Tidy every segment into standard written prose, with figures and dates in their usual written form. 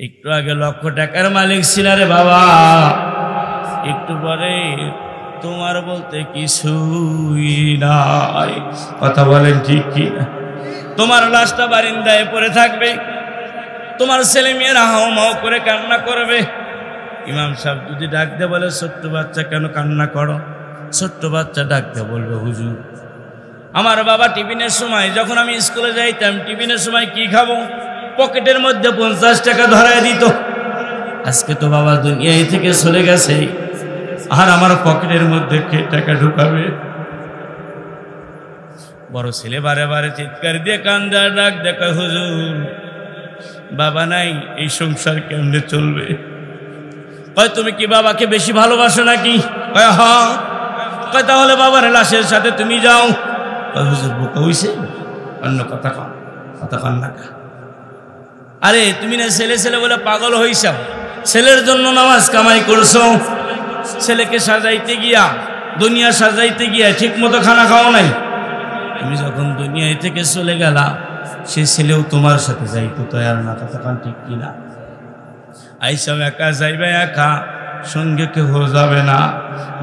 একটু আগে লক্ষ টাকার মালিক ছিলে রে বাবা, একটু পরে তোমার বলতে কিছুই নাই। কথা বলেন ঠিক কি না? তোমার লাশটা বারিন্দায় পড়ে থাকবে, তোমার ছেলে মেয়েরা হাও মাও করে কান্না করবে। ইমাম সাহেব যদি ডাকতে বলে ছোট্ট বাচ্চা কেন কান্না করো, ছোট্ট বাচ্চা ডাকতে বলবে হুজুর আমার বাবা টিফিনের সময় যখন আমি স্কুলে যাইতাম টিফিনের সময় কি খাবো, পকেটের মধ্যে 50 টাকা ধরায় দিত। আজকে তো বাবা দুনিয়ায় থেকে চলে গেছে, আর আমার পকেটের মধ্যে কে টাকা ঢুকাবে? বড় ছেলে বারে বারে চিৎকার দিয়ে কান্দা ডাক দেখা, হুজুর বাবা নাই, এই সংসার কেমনে চলবে? কয় তুমি কি বাবাকে বেশি ভালোবাসো নাকি? কয় হ্যাঁ। কয় তাহলে বাবার লাশের সাথে তুমি যাও। কয় হুজুর বোকা হইছে, অন্য কথা কন, কথা কন না। আরে তুমি না ছেলে ছেলে বলে পাগল হইছ, ছেলের জন্য নামাজ কামাই করছো, ছেলেকে সাজাইতে গিয়া দুনিয়া সাজাইতে গিয়া ঠিক মতো খানা খাও নাই। তুমি যখন দুনিয়ায় থেকে চলে গেলা সে ছেলেও তোমার সাথে যাইতে তৈয়ার না, তখন ঠিক কিনা? আইসব একা যাইবে একা, সঙ্গে কেউ যাবে না।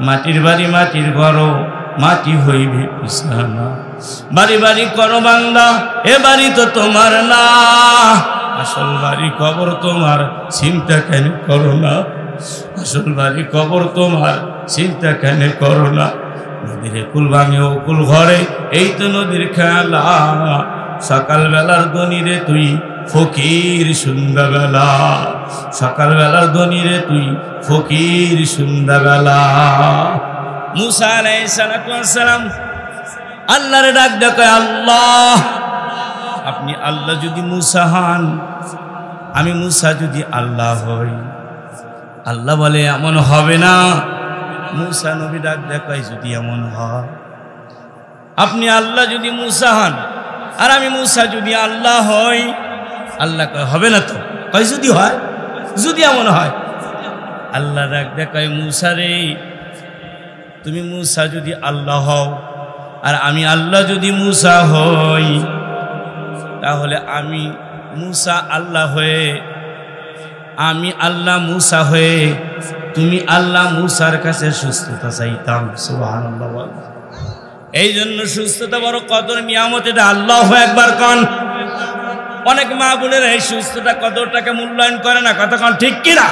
মাটির বাড়ি মাটির ঘর, মাটি হইবে বিছানা। বাড়ি বাড়ি করো বান্দা, এ বাড়ি তো তোমার না। আসল বাড়ি কবর তোমার, চিন্তা কেন করো না? আসল বাড়ি কবর তোমার, চিন্তা কেন করো না? নদীর কুল ভাঙে ও কুল ঘরে, এই তো নদীর খেলা। সকালবেলার দনিরে তুই ফকির সন্ধ্যাবেলা, সকালবেলার দনিরে তুই ফকির সন্ধ্যাবেলা। মুসা আলাইহিস সালাম আল্লাহরে ডাক দেখে, আল্লাহ আপনি আল্লাহ যদি মুসা হন, আমি মুসা যদি আল্লাহ হই। আল্লাহ বলে এমন হবে না। মুসা নবী ডাক দেখায়, যদি এমন হয়, আপনি আল্লাহ যদি মুসা হন আর আমি মুসা যদি আল্লাহ হই। আল্লাহ কয় হবে না তো। কয় যদি হয়, যদি এমন হয়। আল্লাহ ডাক দেখায়, মুসা রে তুমি মুসা যদি আল্লাহ হও আর আমি আল্লাহ যদি মুসা হই, তাহলে আমি মুসা আল্লাহ হয়ে, আমি আল্লাহ মুসা হয়ে, তুমি আল্লাহ মুসার কাছে সুস্থতা চাইতাম। সুবহানাল্লাহ। এই জন্য সুস্থতা বড় কদর নিয়ামত, এটা আল্লাহ একবার কন। অনেক মা বোনের এই সুস্থতা কদরটাকে মূল্যায়ন করে না, কথা কন ঠিক কিনা?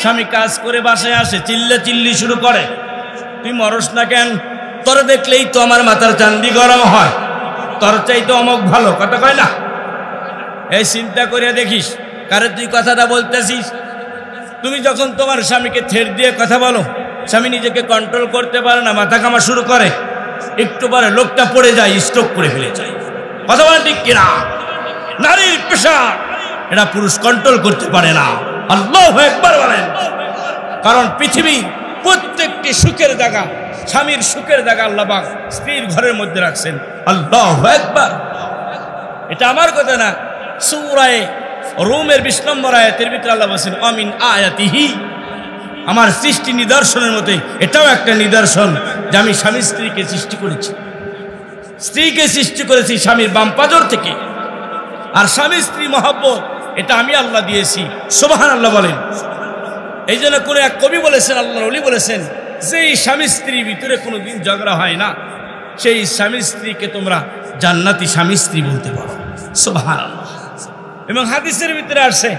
স্বামী কাজ করে বাসায় আসে, চিল্লা চিল্লি শুরু করে, তুই মরস না কেন? তোর দেখলেই তো আমার মাথার চান্দি গরম হয়, তোর চাইতে অমুক ভালো, কথা কয় না? এই চিন্তা করিয়া দেখিস কারে তুই কথাটা বলতেছিস। তুমি যখন তোমার স্বামীকে ছেড় দিয়ে কথা বলো, স্বামী নিজেকে কন্ট্রোল করতে পারে না, মাথা কামা শুরু করে, একটু পরে লোকটা পড়ে যায়, স্ট্রোক করে ফেলে যায়। কথা বলেন ঠিক কিনা? নারীর প্রেশার এটা পুরুষ কন্ট্রোল করতে পারে না। আল্লাহু আকবার বলেন। কারণ পৃথিবীর প্রত্যেকটি সুখের জায়গা, স্বামীর সুখের জায়গা আল্লাহ পাক স্ত্রীর ঘরের মধ্যে রাখছেন। আল্লাহু আকবার। এটা আমার কথা না, সূরা রুমের 20 নম্বর আয়াতের ভিতরে আল্লাহ বলেন, আমিন আয়াতিহি, আমার সৃষ্টি নিদর্শনের মধ্যে এটাও একটা নিদর্শন যে আমি স্বামী স্ত্রীকে সৃষ্টি করেছি। স্ত্রীকে সৃষ্টি করেছি স্বামীর বাম পাজর থেকে, আর স্বামী স্ত্রী মহব্বত এটা আমি আল্লাহ দিয়েছি। সুবহানাল্লাহ বলেন। এই জন্য কোনো এক কবি বলেছেন, আল্লাহর ওলি বলেছেন, যেই স্বামী স্ত্রীর ভিতরে কোনোদিন ঝগড়া হয় না, সেই স্বামী স্ত্রীকে তোমরা জান্নাতি স্বামী স্ত্রী বলতে পারো। সুবহানাল্লাহ। এবং হাদিসের ভিতরে আসছে,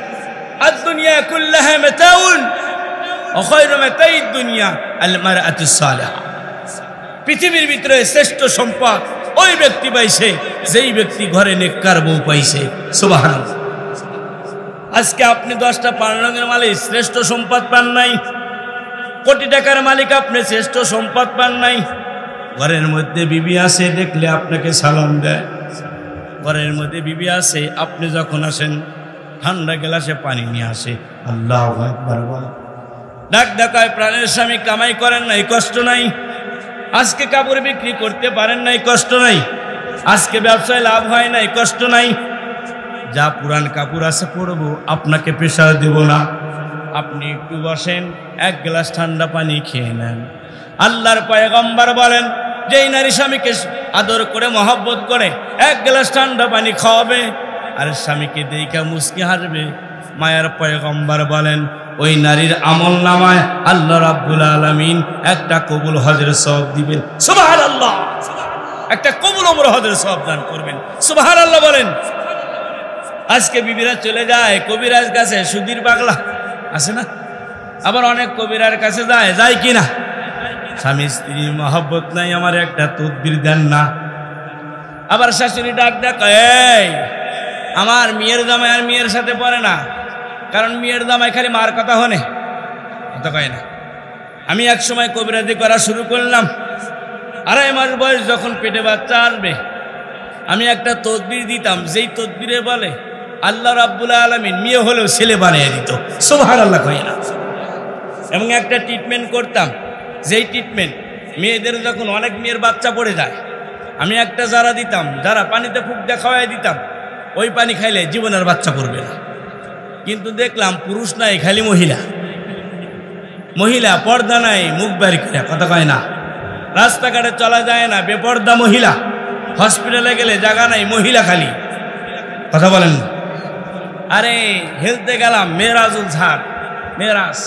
আদ-দুনিয়া কুল্লাহা মাতাউন ওয়া খায়রু মাতাইদ দুনিয়া আল মারআতুস সালিহা। পৃথিবীর ভিতরে শ্রেষ্ঠ সম্পদ ওই ব্যক্তি পাইছে যেই ব্যক্তি ঘরে নেককার বউ পাইছে। সুবহানাল্লাহ। আজকে আপনি 10টা পান রঙের মালিক, শ্রেষ্ঠ সম্পদ পান নাই। কোটি টাকার মালিক, আপনি শ্রেষ্ঠ সম্পদ পান নাই। ঘরের মধ্যে বিবি আছে, দেখলে আপনাকে সালাম দেয়। ঘরের মধ্যে বিবি আছে, আপনি যখন আসেন ঠান্ডা গ্লাসে পানি নিয়ে আসে। আল্লাহু আকবার বল। ডাক ডাকায় প্রাণের স্বামী, কামাই করেন নাই, কষ্ট নাই। আজকে কাপড় বিক্রি করতে পারেন নাই, কষ্ট নাই। আজকে ব্যবসায় লাভ হয় নাই, কষ্ট নাই। যা পুরান কাপড় আছে পরবো, আপনাকে প্রেশার দেব না। আপনি একটু বসেন, এক গ্লাস ঠান্ডা পানি খেয়ে নেন। আল্লাহর পয়গম্বর বলেন, যেই নারী স্বামীকে আদর করে মহব্বত করে এক গ্লাস ঠান্ডা পানি খাওয়াবে আর স্বামীকে দেখা মুচকি হাসবে, মায়ের পয়গম্বর বলেন ওই নারীর আমল নামায় আল্লাহ রাব্বুল আলামিন একটা কবুল হজের সওয়াব দিবেন। সুবহানাল্লাহ, একটা কবুল ওমরা হজের সওয়াব দান করবেন। সুবহানাল্লাহ বলেন। আজকে বিবিরা চলে যায় কবিরাজ কাছে, সুধীর পাগলা আছে না, আবার অনেক কবিরার কাছে যায় কিনা? স্বামী স্ত্রীর মহব্বত নাই, আমার একটা তদবির দেন না। আবার শাশুড়ি ডাক এই আমার মেয়ের জামাই আর মেয়ের সাথে পড়ে না, কারণ মেয়ের জামাই খালি মার কথা হনে কথা কয় না। আমি এক সময় কবিরাজি করা শুরু করলাম, 2.5 মাস বয়স যখন পেটে বাচ্চা আসবে আমি একটা তদবির দিতাম, যেই তদবিরে বলে আল্লাহ রাব্বুল আলামিন মেয়ে হলেও ছেলে বানিয়ে দিত। সুবহানাল্লাহ কয় না। এবং একটা ট্রিটমেন্ট করতাম, যেই ট্রিটমেন্ট মেয়েদের যখন অনেক মেয়ের বাচ্চা পড়ে যায় আমি একটা জারা দিতাম, যারা পানিতে ফুক দিয়ে খাওয়াই দিতাম, ওই পানি খাইলে জীবনের বাচ্চা পড়বে না। কিন্তু দেখলাম পুরুষ নাই, খালি মহিলা পর্দা নাই, মুখ বাড়ি করে কথা কয় না, রাস্তাঘাটে চলা যায় না, বেপর্দা মহিলা, হসপিটালে গেলে জায়গা নাই, মহিলা খালি কথা বলেন। আরে হেলতে গেলাম মেরাজুল স্যার, মেরাজ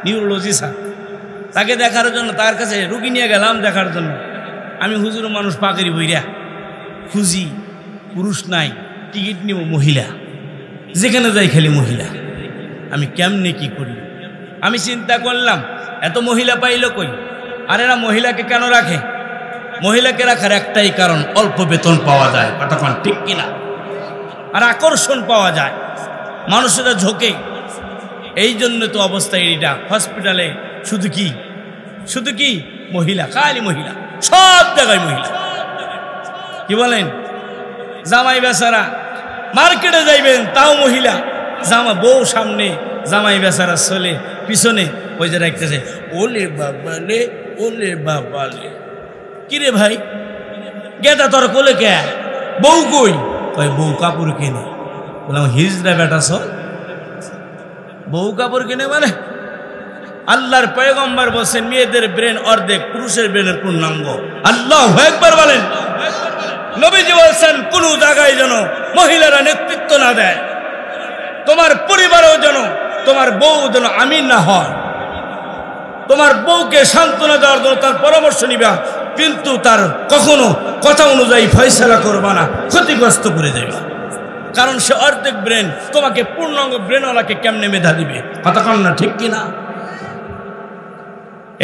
নিউরোলজি স্যার, তাকে দেখার জন্য তার কাছে রুগী নিয়ে গেলাম দেখার জন্য। আমি হুজুর মানুষ পাকেরি বইরা খুঁজি, পুরুষ নাই, টিকিট নিব মহিলা, যেখানে যাই খালি মহিলা। আমি কেমনে কি করি? আমি চিন্তা করলাম এত মহিলা পাইল কই? আর এরা মহিলাকে কেন রাখে? মহিলাকে রাখার একটাই কারণ, অল্প বেতন পাওয়া যায়, কতক্ষণ ঠিক কিনা, আর আকর্ষণ পাওয়া যায়, মানুষেরা ঝোঁকে। এই জন্য তো অবস্থা এইটা। হসপিটালে শুধু কি মহিলা, খালি মহিলা, সব জায়গায় মহিলা। কি বলেন? জামাই বেচারা মার্কেটে যাইবেন তাও মহিলা, বউ সামনে, জামাই বেচারা চলে পিছনে, ওই যে রাখতেছে ওলে বাবালে, ওলে বাবালে। কিরে ভাই গেটা তোর কোলে কে? বউ কই? বউ কাপড় কেনে। বললাম হিজড়া বেটা সব বউ কাপড় কিনে মানে? আল্লাহর পয়গম্বর বলছেন মেয়েদের ব্রেন অর্ধেক, পুরুষের ব্রেনের পূর্ণাঙ্গ। আল্লাহু আকবার বলেন। নবীজি বলছেন কোন জায়গায় যেন মহিলারা নেতৃত্ব না দেয়, তোমার পরিবারেও যেন তোমার বউ যেন আমিন না হয়। তোমার বউকে সান্ত্বনা দেওয়ার জন্য তার পরামর্শ নিবা, কিন্তু তার কখনো কথা অনুযায়ী ফয়সালা করবা না, ক্ষতিগ্রস্ত করে দেবা। কারণ সে অর্ধেক ব্রেন, তোমাকে পূর্ণাঙ্গ ব্রেনওয়ালাকে কেমনে মেধা দিবে? কথা কন না ঠিক কিনা?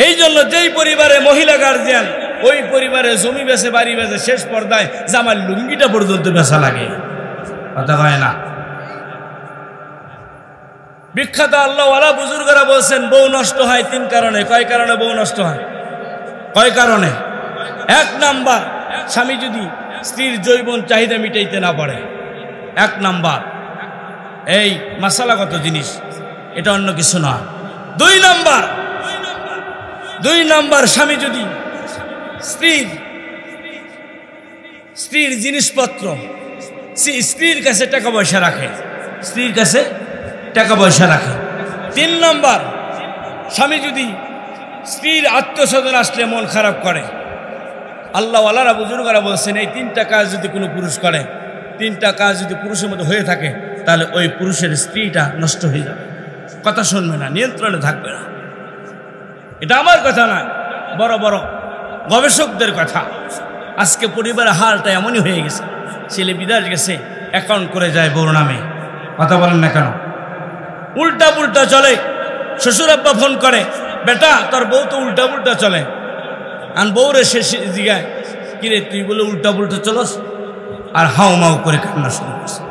এই জন্য যেই পরিবারে মহিলা গার্জিয়ান, ওই পরিবারে জমি বেচে, বাড়ি বেচে, শেষ পর্দায় জামার লুঙ্গিটা পর্যন্ত বেচা লাগে, কথা হয় না। বিখ্যাত আল্লাহওয়ালা বুজুর্গরা বলছেন বউ নষ্ট হয় 3 কারণে। কয় কারণে বউ নষ্ট হয়? কয় কারণে? 1 নাম্বার, স্বামী যদি স্ত্রীর যৌবন চাহিদা মিটাইতে না পারে। 1 নাম্বার এই মশালাগত জিনিস, এটা অন্য কিছু না। 2 নাম্বার স্বামী যদি স্ত্রীর জিনিসপত্র, স্ত্রীর কাছে টাকা পয়সা রাখে, স্ত্রীর কাছে টাকা পয়সা রাখে। 3 নাম্বার স্বামী যদি স্ত্রীর আত্মীয়স্বজন আসলে মন খারাপ করে। আল্লাহওয়ালারা বুজুর্গরা বলছেন এই 3টা কাজ যদি কোনো পুরুষ করে, 3টা কাজ যদি পুরুষের মধ্যে হয়ে থাকে, তাহলে ওই পুরুষের স্ত্রীটা নষ্ট হয়ে যাবে, কথা শুনবে না, নিয়ন্ত্রণে থাকবে না। এটা আমার কথা নয়, বড় বড় গবেষকদের কথা। আজকে পরিবারের হালটা এমনই হয়ে গেছে, ছেলে বিদেশ গেছে, অ্যাকাউন্ট করে যায় বউর নামে, কথা বলেন না কেন? উল্টা পুল্টা চলে। শ্বশুর আব্বা ফোন করে, বেটা তোর বউ তো উল্টা পুল্টা চলে। আর বউরে শেষ জিগায়, কিরে তুই বলে উল্টা পুল্টা চলস? আর হাও মাও করে কান্না শুরু করছে।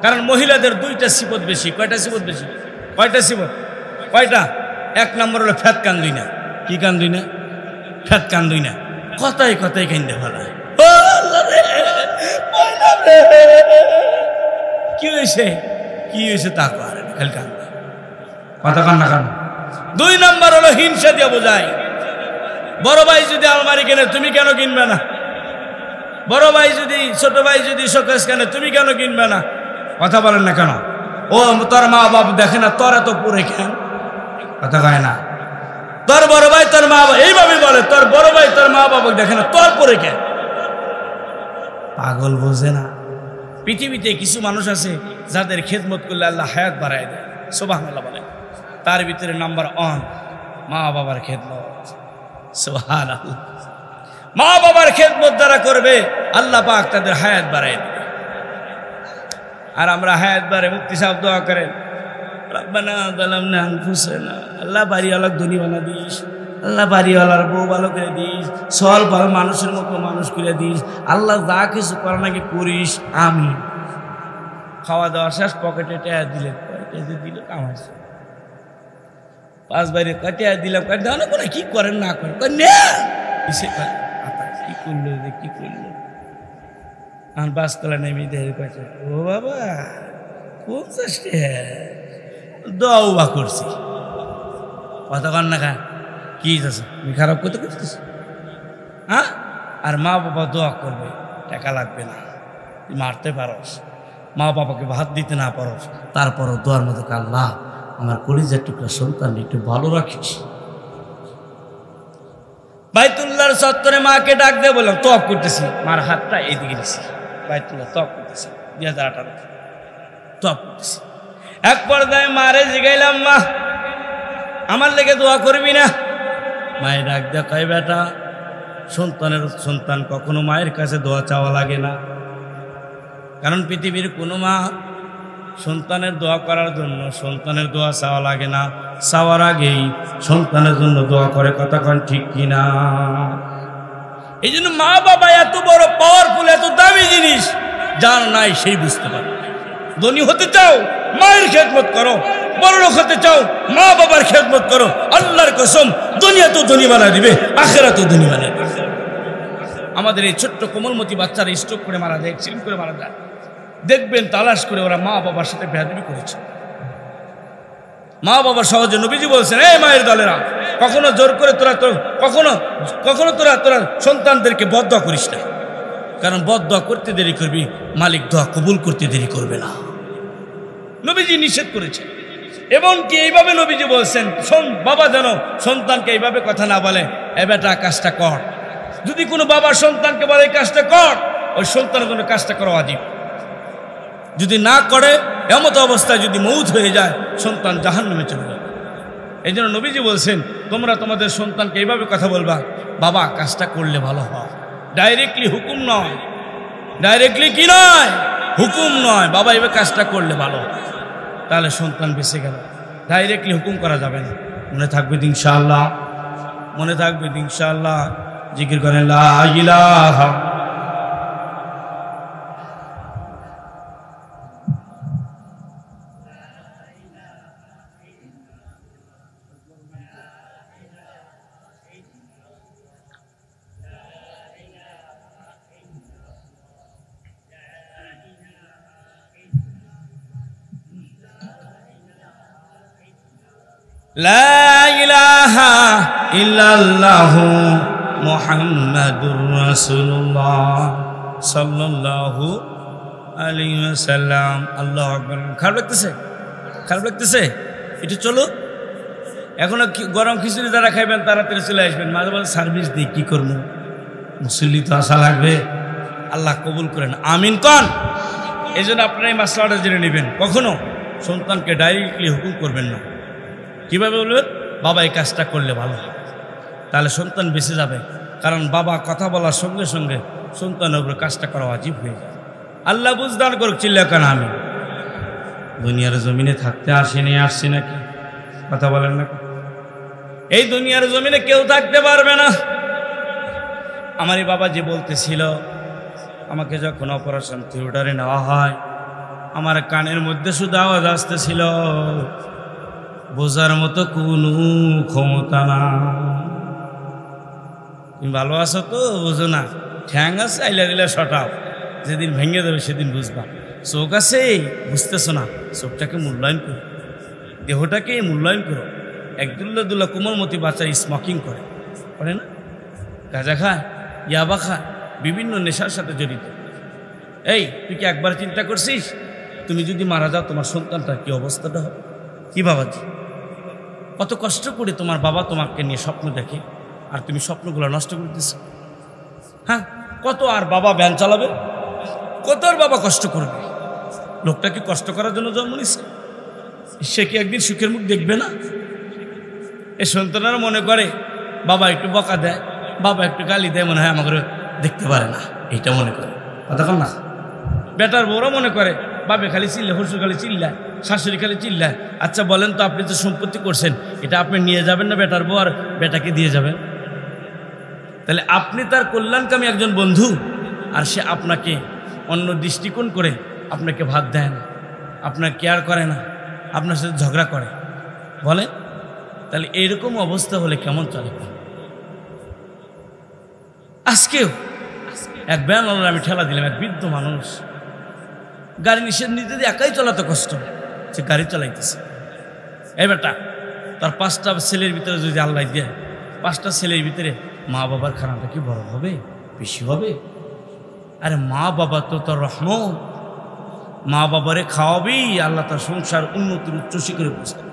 কারণ মহিলাদের 2টা সিফত বেশি। কয়টা সিফত বেশি? কয়টা সিফত? কয়টা? 1 নম্বর হলো ফ্যাত কান দুই না। কি কান দুই না? ফ্যাত কান দুই না। কথাই কান্দে ফেলা। কি হয়েছে তা করে খালি কান্দে, কথা কান্না কান। 2 নম্বর হলো হিংসা দিয়ে বোঝায়। বড় ভাই যদি আলমারি কেনে, তুমি কেন কিনবে না? বড় ভাই যদি, ছোট ভাই যদি শোকেস কেনে, তুমি কেন কিনবে না? কথা বলেন না কেন? ও তোর মা বাপ দেখে না তোর এত পরে কেন? কথা কয় না। তোর বড় ভাই তোর মা বাবা এইভাবে বলে, তোর বড় ভাই তোর মা বাবা দেখে না তোর পরে কেন? পাগল বোঝে না। পৃথিবীতে কিছু মানুষ আছে যাদের খেদমত করলে আল্লাহ হায়াত বাড়ায় দেয়, সুবহানাল্লাহ বলেন। তার ভিতরে নাম্বার 1 মা বাবার খেদমত। সুবহানাল্লাহ। মা বাবার খেদমত যারা করবে আল্লাহ পাক তাদের হায়াত বাড়ায় দেবে। আর আমরা হায়াত বাড়ে মুফতি সাহেব দোয়া করেন, রব্বানা যালামনা আনফুসানা, আল্লাহ বাড়িওয়ালার ধনী বানা দিস, আল্লাহ বাড়িওয়ালার বউ ভালো করে দিস, সল ভালো মানুষের মতো মানুষ করে দিস, আল্লাহ যা কিছু করা নাকি করিস। আমি খাওয়া দাওয়া শেষ, পকেটে টাকা দিলেন, দিল কামাইছে 5 বাইরে টাকা দিলাম, দাও না কোনো কি করেন না করেন, কি করলো কি করলো। আমার বাসতলা নেমে দেখে কয়েছে, ও বাবা 50 টাকা দোয়া উবা করছি, কথা কর না খা কি আছে, তুমি খারাপ করতে করতেছ। হ্যাঁ, আর মা বাবা দোয়া করবে, টাকা লাগবে না, তুই মারতে পারস, মা বাবাকে ভাত দিতে না পারস, তারপরও দোয়ার মতো আল্লাহ আমার কলিজার টুকরা সন্তান একটু ভালো রাখিস। বাইতুল্লাহর চত্বরে মাকে ডাক দিয়ে বললাম, তওয়াব করতেছি, মার হাতটা এইদিকে দিছি, বাইতুল্লাহ তওয়াব করতেছি 2018 তওয়াব করতেছি। এক পর্যায়ে মারে জিগাইলাম, মা আমার লেগে দোয়া করবি না? মায়ের ডাক দিয়ে কয়, বেটা সন্তান কখনো মায়ের কাছে দোয়া চাওয়া লাগে না, কারণ পৃথিবীর কোনো মা সন্তানের দোয়া করার জন্য সন্তানের দোয়া চাওয়া লাগে না, চাওয়ার আগেই সন্তানের জন্য দোয়া করে, কথা কন ঠিক কিনা? এই জন্য মা বাবা এত বড় পাওয়ারফুল, এত দামি জিনিস, যার নাই সেই বুঝতে পারে। ধনী হতে চাও মায়ের খেদমত করো, বড়লোক হতে চাও মা বাবার খেদমত করো, আল্লাহর কসম দুনিয়া তো ধনী বানায় দিবে, আখিরাত তো ধনী বানায় দিবে। আমাদের এই ছোট্ট কোমলমতি বাচ্চারা স্ট্রোক করে মারা যায়, অ্যাক্সিডেন্ট করে মারা যায়, দেখবেন তালাশ করে ওরা মা বাবার সাথে বেয়াদবি করেছে। মা বাবা সহজে, নবীজি বলছেন, এই মায়ের দলেরা কখনো জোর করে তোরা কখনো তোরা সন্তানদেরকে বদদোয়া করিস না, কারণ বদদোয়া করতে দেরি করবি, মালিক দোয়া কবুল করতে দেরি করবে না। নবীজি নিষেধ করেছে। এবং কি এইভাবে নবীজি বলছেন, বাবা যেন সন্তানকে এইভাবে কথা না বলে, এ বেটা কাজটা কর। যদি কোনো বাবা সন্তানকে বলে এই কাজটা কর, ওই সন্তানের জন্য কাজটা করা ওয়াজিব। যদি না করে, এমত অবস্থায় যদি মউত হয়ে যায়, সন্তান জাহান্নামে চলে যাবে। এই জন্য নবীজি বলছেন, তোমরা তোমাদের সন্তানকে এইভাবে কথা বলবা, বাবা কাজটা করলে ভালো হয়। ডাইরেক্টলি হুকুম নয়, ডাইরেক্টলি কি নয়, হুকুম নয়, বাবা এইভাবে কাজটা করলে ভালো হয়, তাহলে সন্তান বেঁচে গেল। ডাইরেক্টলি হুকুম করা যাবে না। মনে থাকবে ইনশাআল্লাহ, মনে থাকবে ইনশাআল্লাহ। জিকির করেন লা ইলাহা লা ইলাহা ইল্লাল্লাহু মুহাম্মাদুর রাসূলুল্লাহ সাল্লাল্লাহু আলাইহি ওয়াসাল্লাম। আল্লাহু আকবার। খারাপ লাগতেছে? খারাপ লাগতেছে? একটু চলো। এখনো গরম খিচুড়ি যারা খাইবেন তাড়াতাড়ি চলে আসবেন, মাঝে মাঝে সার্ভিস দিই, কী করবো, মুসল্লি তো আসা লাগবে। আল্লাহ কবুল করেন, আমিন কন। এই জন্য আপনারা এই মাসলাটা জেনে নেবেন, কখনো সন্তানকে ডাইরেক্টলি হুকুম করবেন না। কীভাবে বলবেন? বাবা এই কাজটা করলে ভালো হয়, তাহলে সন্তান বেঁচে যাবে। কারণ বাবা কথা বলার সঙ্গে সঙ্গে সন্তানের উপরে কাজটা করা ওয়াজিব হয়ে যায়। আল্লাহ বুঝদান করুক, চিল্লা কেন? আমি দুনিয়ার জমিনে থাকতে আসছি নাকি? কথা বলেন না? এই দুনিয়ার জমিনে কেউ থাকতে পারবে না। আমারই বাবা যে বলতেছিল, আমাকে যখন অপারেশন থিয়েটারে নেওয়া হয়, আমার কানের মধ্যে শুধু আওয়াজ আসতেছিল, বোঝার মতো কোনো ক্ষমতা না। তুমি ভালো আছো তো? বুঝো না, ঠ্যাং আছে, আইলা দিলা শটাও, যেদিন ভেঙে দেবে সেদিন বুঝবা। চোখ আছে, বুঝতেছো না, চোখটাকে মূল্যায়ন করো, দেহটাকে মূল্যায়ন করো। এক দুল্লা কোমলমতি বাচ্চা স্মোকিং করে না, গাঁজা খায়, ইয়াবা খায়, বিভিন্ন নেশার সাথে জড়িত। এই তুই কি একবার চিন্তা করছিস, তুমি যদি মারা যাও তোমার সন্তানটার কি অবস্থাটা হবে? কি বাবাজি, কত কষ্ট করে তোমার বাবা তোমাকে নিয়ে স্বপ্ন দেখে, আর তুমি স্বপ্নগুলো নষ্ট করে দিচ্ছ। হ্যাঁ, কত আর বাবা ভ্যান চালাবে, কতর বাবা কষ্ট করবে? লোকটা কি কষ্ট করার জন্য জন্ম নিচ্ছে? সে কি একদিন সুখের মুখ দেখবে না? এই সন্তানরা মনে করে বাবা একটু বকা দেয়, বাবা একটু গালি দেয়, মনে হয় আমাকে দেখতে পারে না, এইটা মনে করে। কতক্ষণ না বেটার বউরা মনে করে বাবা খালি চিল্লায়, শ্বশুর খালি চিল্লায়, শাশুড়ি খালি চিল্লায়। আচ্ছা বলেন তো, আপনি যে সম্পত্তি করছেন এটা আপনি নিয়ে যাবেন না বেটার বউ আর বেটাকে দিয়ে যাবেন? তাহলে আপনি তার কল্যাণকামী একজন বন্ধু, আর সে আপনাকে অন্য দৃষ্টিকোণ করে আপনাকে ভাত দেয় না, আপনার কেয়ার করে না, আপনার সাথে ঝগড়া করে, বলে তাহলে এইরকম অবস্থা হলে কেমন চলে? আজকেও এক ব্যায়াম আমি ঠেলা দিলাম, এক বৃদ্ধ মানুষ, গাড়ি নিষেধ নিতে দিয়ে একাই চলাতে কষ্ট, সে গাড়ি চালাইতেছে। এই বেটা, তার 5টা ছেলের ভিতরে যদি আল্লাহ দেয়, 5টা ছেলের ভিতরে মা বাবার খানাটা কি বড় হবে, বেশি হবে? আরে মা বাবা তো তোর রহমত, মা বাবারে খাওয়াবি, আল্লাহ তার সংসার উন্নতির উচ্চ শিখরে পৌঁছাবে।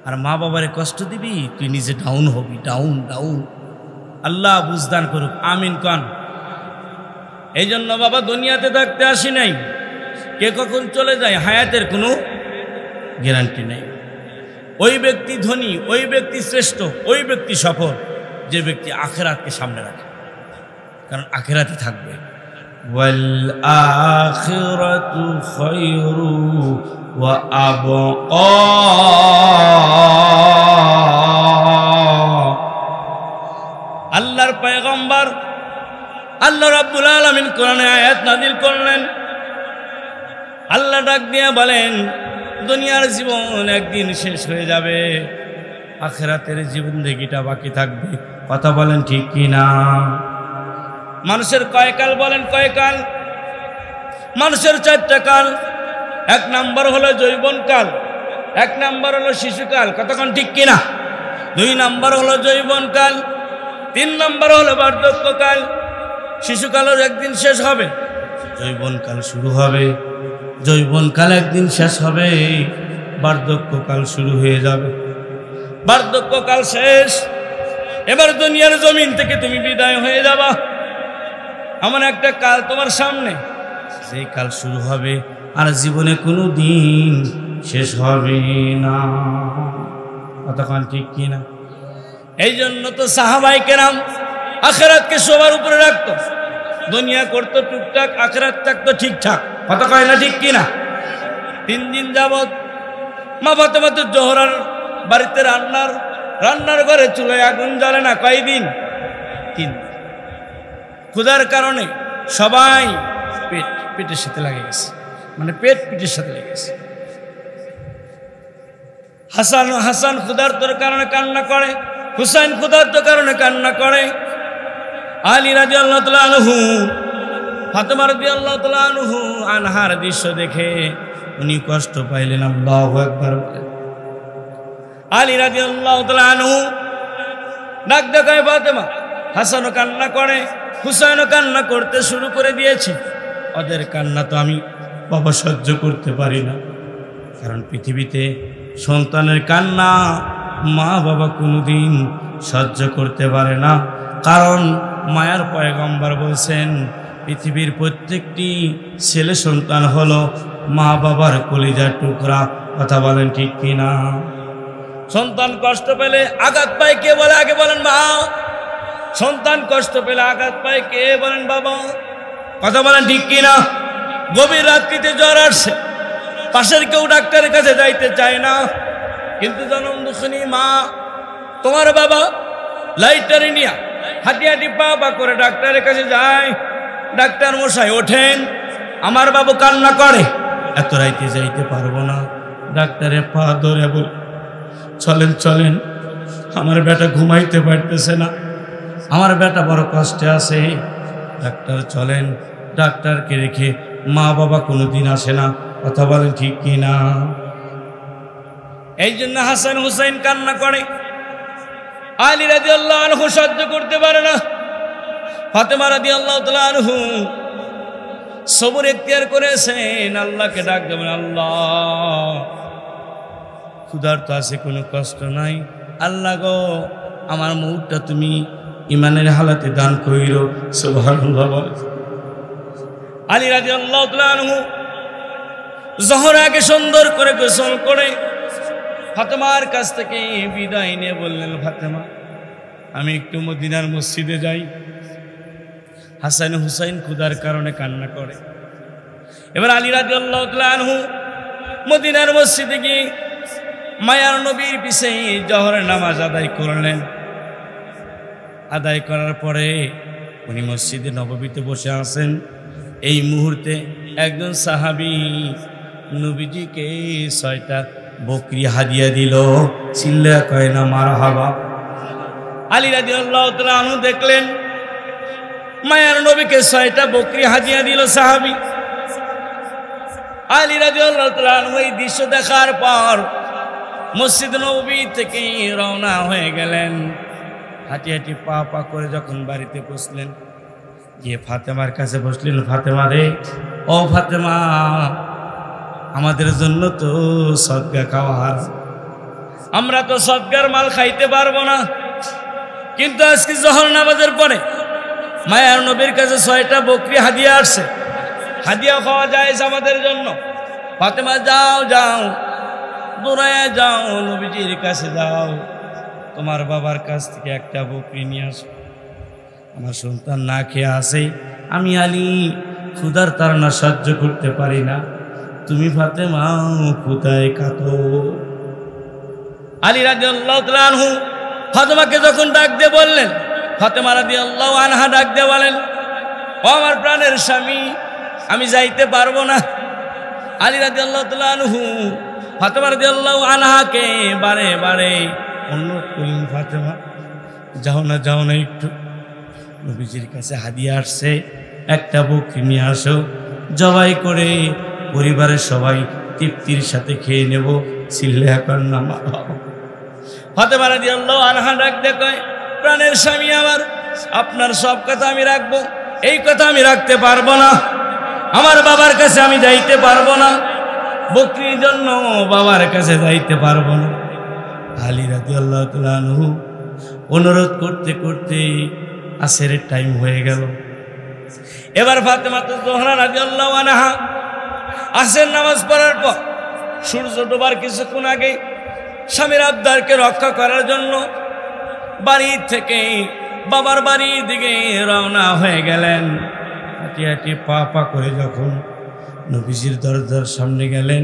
আর মা বাবারে কষ্ট দিবি, তুই নিজে ডাউন হবি, ডাউন ডাউন। আল্লাহ বুঝদান করুক, আমিন কান। এই জন্য বাবা দুনিয়াতে থাকতে আসি নাই, কে কখন চলে যায় হায়াতের কোনো গ্যারান্টি নেই। ওই ব্যক্তি ধনী, ওই ব্যক্তি শ্রেষ্ঠ, ওই ব্যক্তি সফল যে ব্যক্তি আখিরাতকে সামনে রাখে, কারণ আখিরাতে থাকবে। ওয়াল আখিরাতু খায়রু ওয়া আবকা। আল্লাহর পয়গম্বর আল্লাহ রাব্বুল আলামিন কোরআনে আয়াত নাযিল করলেন। আল্লাহ ডাক দিয়ে বলেন, দুনিয়ার জীবন একদিন শেষ হয়ে যাবে, আখিরাতের জীবনদেগিটা বাকি থাকবে। কথা বলেন ঠিক কি না? মানুষের কয় কাল বলেন? কয় কাল? মানুষের 4টা কাল। 1 নাম্বার হলো যৌবনকাল, 1 নাম্বার হলো শিশুকাল, কতক্ষণ ঠিক কিনা? 2 নাম্বার হলো যৌবনকাল, 3 নাম্বার হলো বার্ধক্যকাল। শিশুকালের একদিন শেষ হবে, যৌবনকাল শুরু হবে, যৌবনকাল একদিন শেষ হবে, বার্ধক্যকাল শুরু হয়ে যাবে। বার্ধক্যকাল শেষ, এবার দুনিয়ার জমিন থেকে তুমি বিদায় হয়ে যাবা। এমন একটা কাল তোমার সামনে, সেই কাল শুরু হবে আর জীবনে কোনো দিন শেষ হবে না। কতক্ষণ ঠিক কিনা? এই জন্য তো সাহাবায়ে কেরাম আখিরাতকে সবার উপরে রাখতো, দুনিয়া করতো টুকটাক, আখিরাত থাকতো ঠিকঠাক। কথা কয় না ঠিক কিনা? 3 দিন যাবত মা ফাতেমা তো জোহরার বাড়িতে রান্নার ঘরে চুলায় আগুন জ্বলে না। কয়দিন? 3 দিন। ক্ষুধার কারণে সবাই পেটের সাথে লেগে গেছে, মানে পেটের সাথে লেগে গেছে। হাসান ক্ষুধার্তর কারণে কান্না করে, হুসাইন ক্ষুধার্তর কারণে কান্না করে। আলী রাদিয়াল্লাহু তাআলা আনহু, ফাতেমা রাদিয়াল্লাহু তাআলা আনহার দৃশ্য দেখে উনি কষ্ট পাইলেন। আল্লাহু আকবার। আলী রাদিয়াল্লাহু তাআলা আনহু ডাক দেখায় ফাতেমা, হাসানও কান্না করে, হুসাইনও কান্না করতে শুরু করে দিয়েছে। ওদের কান্না তো আমি বাবা সহ্য করতে পারি না, কারণ পৃথিবীতে সন্তানের কান্না মা বাবা কোনোদিন সহ্য করতে পারে না। কারণ মায়ার পয়গম্বর বলছেন, পৃথিবীর প্রত্যেকটি ছেলে সন্তান হলো মা বাবার কলিজার টুকরা। কথা বলেন ঠিক কিনা? সন্তান কষ্ট পেলে আঘাত পায় কে বলে? আগে বলেন মা। সন্তান কষ্ট পেলে আঘাত পায় কে? বলেন বাবা। কথা বলেন ঠিক কিনা? গভীর রাত্রিতে জ্বর আসছে, পাশের কেউ ডাক্তারের কাছে যাইতে চায় না, কিন্তু জনম দুঃখিনী মা, তোমার বাবা লাইটারি নিয়া হাঁটি হাঁটি পা করে ডাক্তারের কাছে যায়। ডাক্তার মশাই ওঠেন, আমার বাবু কান্না করে, এত রাইতে যাইতে পারবো না। ডাক্তারের পা ধরে বল, চলেন চলেন, আমার বেটা ঘুমাইতে পারতেছে না, আমার বেটা বড় কষ্টে আছে। ডাক্তার চলেন, ডাক্তারকে রেখে মা বাবা কোনোদিন আসে না। কথা বলেন ঠিক কিনা? এই জন্য হাসান হুসাইন কান্না করে। আলী রাদিয়াল্লাহু আনহু সহ্য করতে পারে না। ফাতেমা রাদিয়াল্লাহু তাআলা আনহু সবর এখতিয়ার করেছেন, আল্লাহকে ডাক দেবেন, আল্লাহ ক্ষুধার্ত আছে, কোনো কষ্ট নাই, আল্লাহ গো আমার মুখটা তুমি ইমানের হালাতে দান কইরো। সুবহানাল্লাহ। আলী রাদিয়াল্লাহু তাআলা আনহু জোহরাকে সুন্দর করে গোসল করে ফাতেমার কাছ থেকে বিদায় নিয়ে বললেন, ফাতেমা আমি একটু মদিনার মসজিদে যাই। হাসান হুসাইন ক্ষুধার কারণে কান্না করে। এবার আলী রাদিয়াল্লাহু তাআলা আনহু মদিনার মসজিদে গিয়ে মায়ার নবীর পিছে জোহরের নামাজ আদায় করলেন। আদায় করার পরে উনি মসজিদে নববীতে বসে আছেন। এই মুহূর্তে একজন সাহাবী নবীজিকে 6টা বকরি হাদিয়া দিল। চিল্লা কয় না মারহাবা। আলী রাদিয়াল্লাহু তাআলা আনহু দেখলেন মায়ার নবীকে 6টা বকরি হাদিয়া দিল সাহাবী। আলী রাদিয়াল্লাহু তাআলা আনহু এই দৃশ্য দেখার পর মসজিদ নববী থেকে রওনা হয়ে গেলেন। হাঁটি হাঁটি পা পা করে যখন বাড়িতে বসলেন, গিয়ে ফাতেমার কাছে বসলেন। ফাতেমা রে, ও ফাতেমা, আমাদের জন্য তো সদকা খাওয়ার, আমরা তো সদকার মাল খাইতে পারবো না, কিন্তু আজকে জোহর নামাজের পরে মায়ার নবীর কাছে 6টা বকরি হাদিয়া আসছে, হাদিয়া খাওয়া যায় আমাদের জন্য। ফাতেমা যাও যাও, দৌড়ায় যাও, নবীজির কাছে যাও, তোমার বাবার কাছ থেকে একটা বকরি নিয়ে আসো। আমার সন্তান না খেয়ে আসে, আমি আলী ক্ষুধার তাড়না সহ্য করতে পারি না, তুমি ফাতেমা ক্ষুধায় কাতো। আলী রাদিয়াল্লাহু তাআলা আনহু ফাতেমাকে যখন ডাক দিয়ে বললেন, ফাতেমা রাদিয়াল্লাহু আনহা ডাক দিয়ে বলেন, ও আমার প্রাণের স্বামী, আমি যাইতে পারবো না। আলী রাদিয়াল্লাহু তাআলা আনহু ফাতেমা রাদিয়াল্লাহু আনহাকে বারে বারে অনুরোধ করলেন, ফাতেমা যাও না, যাও না, একটু নবীজির কাছে হাদিয়া আসছে, একটা বকরি নিয়ে আসো, জবাই করে পরিবারের সবাই তৃপ্তির সাথে খেয়ে নেব। চিল্লা কর না মারহাবা। ফাতেমা রাদিয়াল্লাহু আনহা ডাক দিয়ে কয়, প্রাণের স্বামী আমার, আপনার সব কথা আমি রাখবো, এই কথা আমি রাখতে পারবো না, আমার বাবার কাছে আমি যাইতে পারবো না, বকরির জন্য বাবার কাছে যাইতে পারবো না। আলী রাদিয়াল্লাহু তাআলা আনহু অনুরোধ করতে করতে আসরের টাইম হয়ে গেল। এবার ফাতেমা জোহরা রাদিয়াল্লাহু আনহা আসর নামাজ পড়ার পর সূর্য ডোবার কিছুক্ষণ আগে স্বামীর আবদারকে রক্ষা করার জন্য বাড়ি থেকে বাবার বাড়ির দিকে রওনা হয়ে গেলেন। হাঁটি হাঁটি পা পা করে যখন নবীজির দরজার সামনে গেলেন,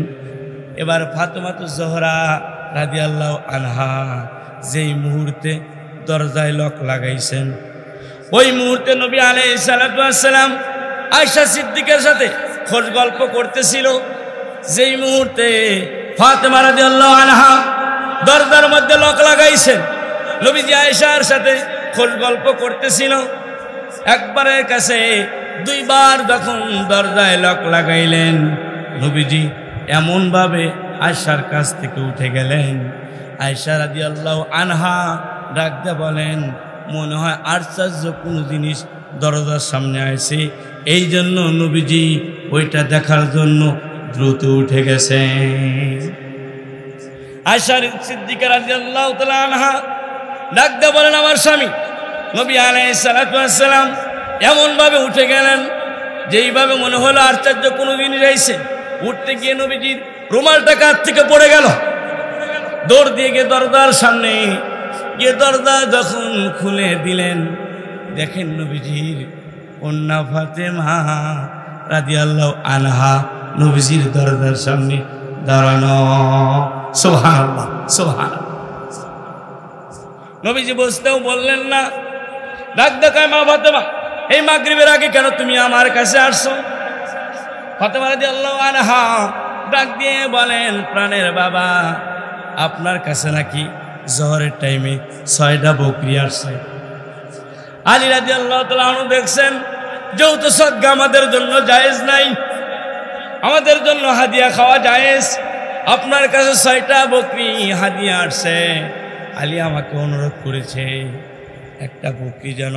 এবার ফাতেমা জোহরা রাদিয়াল্লাহু আনহা যেই মুহূর্তে দরজায় লক লাগাইছেন, ওই মুহূর্তে নবী আলাইহিস সালাতু ওয়াস সালাম আয়েশা সিদ্দিকের সাথে খোঁজ গল্প করতেছিল। যেই মুহূর্তে ফাতেমা রাদিয়াল্লাহু আনহা দরজার মধ্যে লক লাগাইছেন, নবীজি আয়েশার সাথে খোঁজ গল্প করতেছিল। একবারের কাছে 2বার যখন দরজায় লক লাগাইলেন, নবীজি এমনভাবে আয়েশার কাছ থেকে উঠে গেলেন। আয়েশা রাদিয়াল্লাহু আনহা ডাক দিয়ে বলেন, মনে হয় আশ্চর্য কোনো জিনিস দরজার সামনে আসে, এই জন্য নবীজি ওইটা দেখার জন্য দ্রুত উঠে গেছেন। আয়েশা সিদ্দিকা রাদিয়াল্লাহু তাআলা আনহা ডাক দিয়ে বলেন, আমার স্বামী নবী আলাইহিস সালাতু ওয়াস সালাম এমনভাবে উঠে গেলেন যেইভাবে মনে হলো আশ্চর্য কোনো জিনিস আইছে। উঠতে গিয়ে নবীজির রুমালটা কাঁধ থেকে পড়ে গেল। দৌড় দিয়ে গিয়ে দরজার সামনে গিয়ে দরজা যখন খুলে দিলেন, দেখেন নবীজির কন্যা ফাতেমা রাদিয়াল্লাহু আনহা নবীজির দরজার সামনে দাঁড়ানো। সুবহানাল্লাহ, সুবহানাল্লাহ। নবীজি বসতেও বললেন না। ডাক দেখায়, মা ফাতেমা, এই মাগরিবের আগে কেন তুমি আমার কাছে আসছো? ফাতেমা রাদিয়াল্লাহু আনহা ডাক দিয়ে বলেন, প্রাণের বাবা, আপনার কাছে নাকি জোহরের টাইমে 6টা বকরি আসছে। আলী রাদিয়াল্লাহু তাআলা আনহু দেখছেন যৌথ সদকা আমাদের জন্য জায়েজ নাই, আমাদের জন্য হাদিয়া খাওয়া জায়েজ। আপনার কাছে 6টা বকরি হাদিয়া আসছে। আলী আমাকে অনুরোধ করেছে একটা বকরি যেন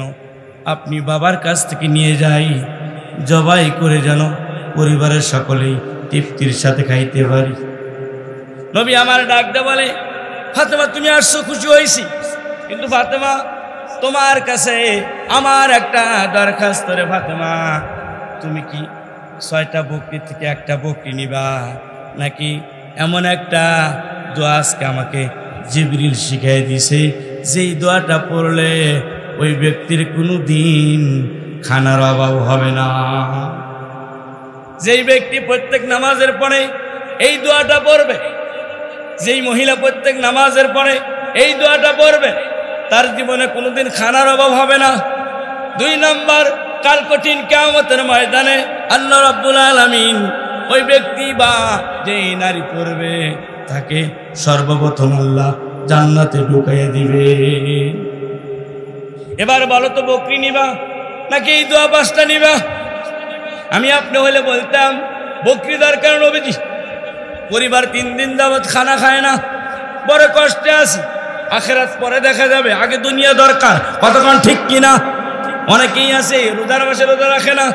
আপনি বাবার কাছ থেকে নিয়ে যাই, জবাই করে যেন পরিবারের সকলেই তৃপ্তির সাথে খাইতে পারি। নবী আমার ডাক দিয়ে বলে, ফাতেমা তুমি আসছো, খুশি হয়েছি, কিন্তু ফাতেমা তোমার কাছে আমার একটা দরখাস্ত রে। ফাতেমা তুমি কি 6টা বকরি থেকে একটা বকরি নিবা, নাকি এমন একটা দোয়া আজকে আমাকে জিবরিল শিখিয়ে দিছে, যেই দোয়াটা পড়লে ওই ব্যক্তির কোনো দিন খানার অভাব হবে না। যেই ব্যক্তি প্রত্যেক নামাজের পরে এই দোয়াটা পড়বে, যেই মহিলা প্রত্যেক নামাজের পরে এই দোয়াটা পড়বে, তার জীবনে কোনোদিন খানার অভাব হবে না। 2 নম্বর, কাল কঠিন কিয়ামতের ময়দানে আল্লাহ রাব্বুল আলামিন ওই ব্যক্তি বা যেই নারী পড়বে তাকে সর্বপ্রথম আল্লাহ জান্নাতে ঢুকাইয়া দিবে। এবার বলো তো, বকরি নিবা নাকি এই দোয়া 5টা নিবা? আমি আপনি হলে বলতাম বকরি দরকার। নবীজি পরিবার 3 দিন যাবত খানা খায় না, বড় কষ্টে আছে, আখিরাত পরে দেখা যাবে, আগে দুনিয়া দরকার। কতক্ষণ ঠিক কিনা? অনেকেই আছে রোজার মাসে রোজা রাখে না।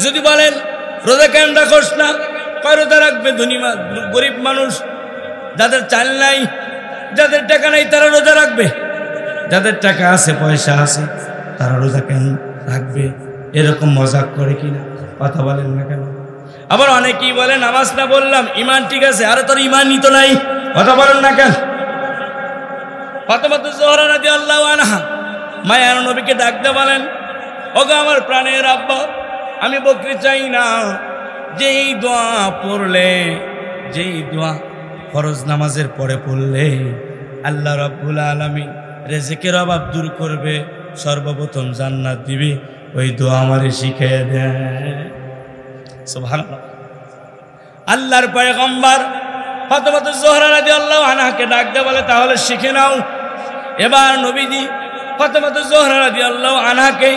যদি বলেন রোজা কেন রাখোস না, কয় রোজা রাখবে ধনী গরিব মানুষ, যাদের চাল নাই, যাদের টাকা নাই তারা রোজা রাখবে, যাদের টাকা আছে পয়সা আছে তারা রোজা কেন রাখবে? এরকম মজাক করে কিনা? কথা বলেন না কেন? আবার অনেকেই বলে নামাজ না বললাম ইমান ঠিক আছে, আরে তোর ইমান নিত নাই, কথা বলেন না কেন? ফাতেমা জোহরা রাদিয়াল্লাহু আনহা মায়ার নবীকে ডাকতে বলেন, ওগো আমার প্রাণের আব্বা, আমি বকরি চাই না। যেই দোয়া পড়লে, যেই দোয়া ফরজ নামাজের পরে পড়লে আল্লাহ রাব্বুল আলামিন রিজিকের অভাব দূর করবে, সর্বপ্রথম জান্নাত দিবে, ওই দোয়া আমারে শিখিয়ে দেয়। সুবহানাল্লাহ। আল্লাহর পয়গম্বর ফাতেমা জোহরা রাদিয়াল্লাহু আনহাকে ডাকতে বলে, তাহলে শিখে নাও। এবার নবীজি ফাতেমা জোহরা রাদিয়াল্লাহু আনহাকে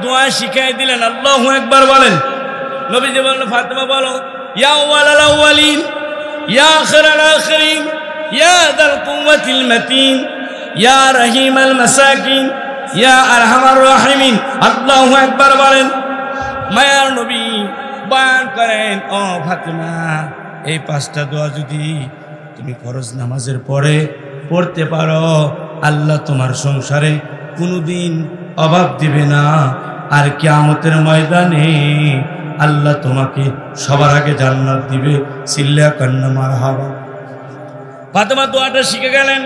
দোয়া শিখিয়ে দিলেন। আল্লাহু আকবার বলেন। নবীজি বললেন, ফাতেমা বলো, ইয়া আউয়ালাল আউয়ালিন, ইয়া আখিরাল আখিরিন, ইয়া যাল কুওয়াতিল মাতিন, ইয়া রহিমাল মাসাকিন, ইয়া আরহামার রাহিমিন। আল্লাহু আকবার বলেন। মায়ার নবী বয়ান করেন, ও ফাতেমা, এই 5টা দোয়া যদি তুমি ফরজ নামাজের পরে পড়তে পারো, আল্লাহ তোমার সংসারে কোনোদিন অভাব দিবে না, আর কিয়ামতের ময়দানে আল্লাহ তোমাকে সবার আগে জান্নাত দিবে। সিল্লা কান্না মারহাবা। ফাতেমা দোয়াটা শিখে গেলেন।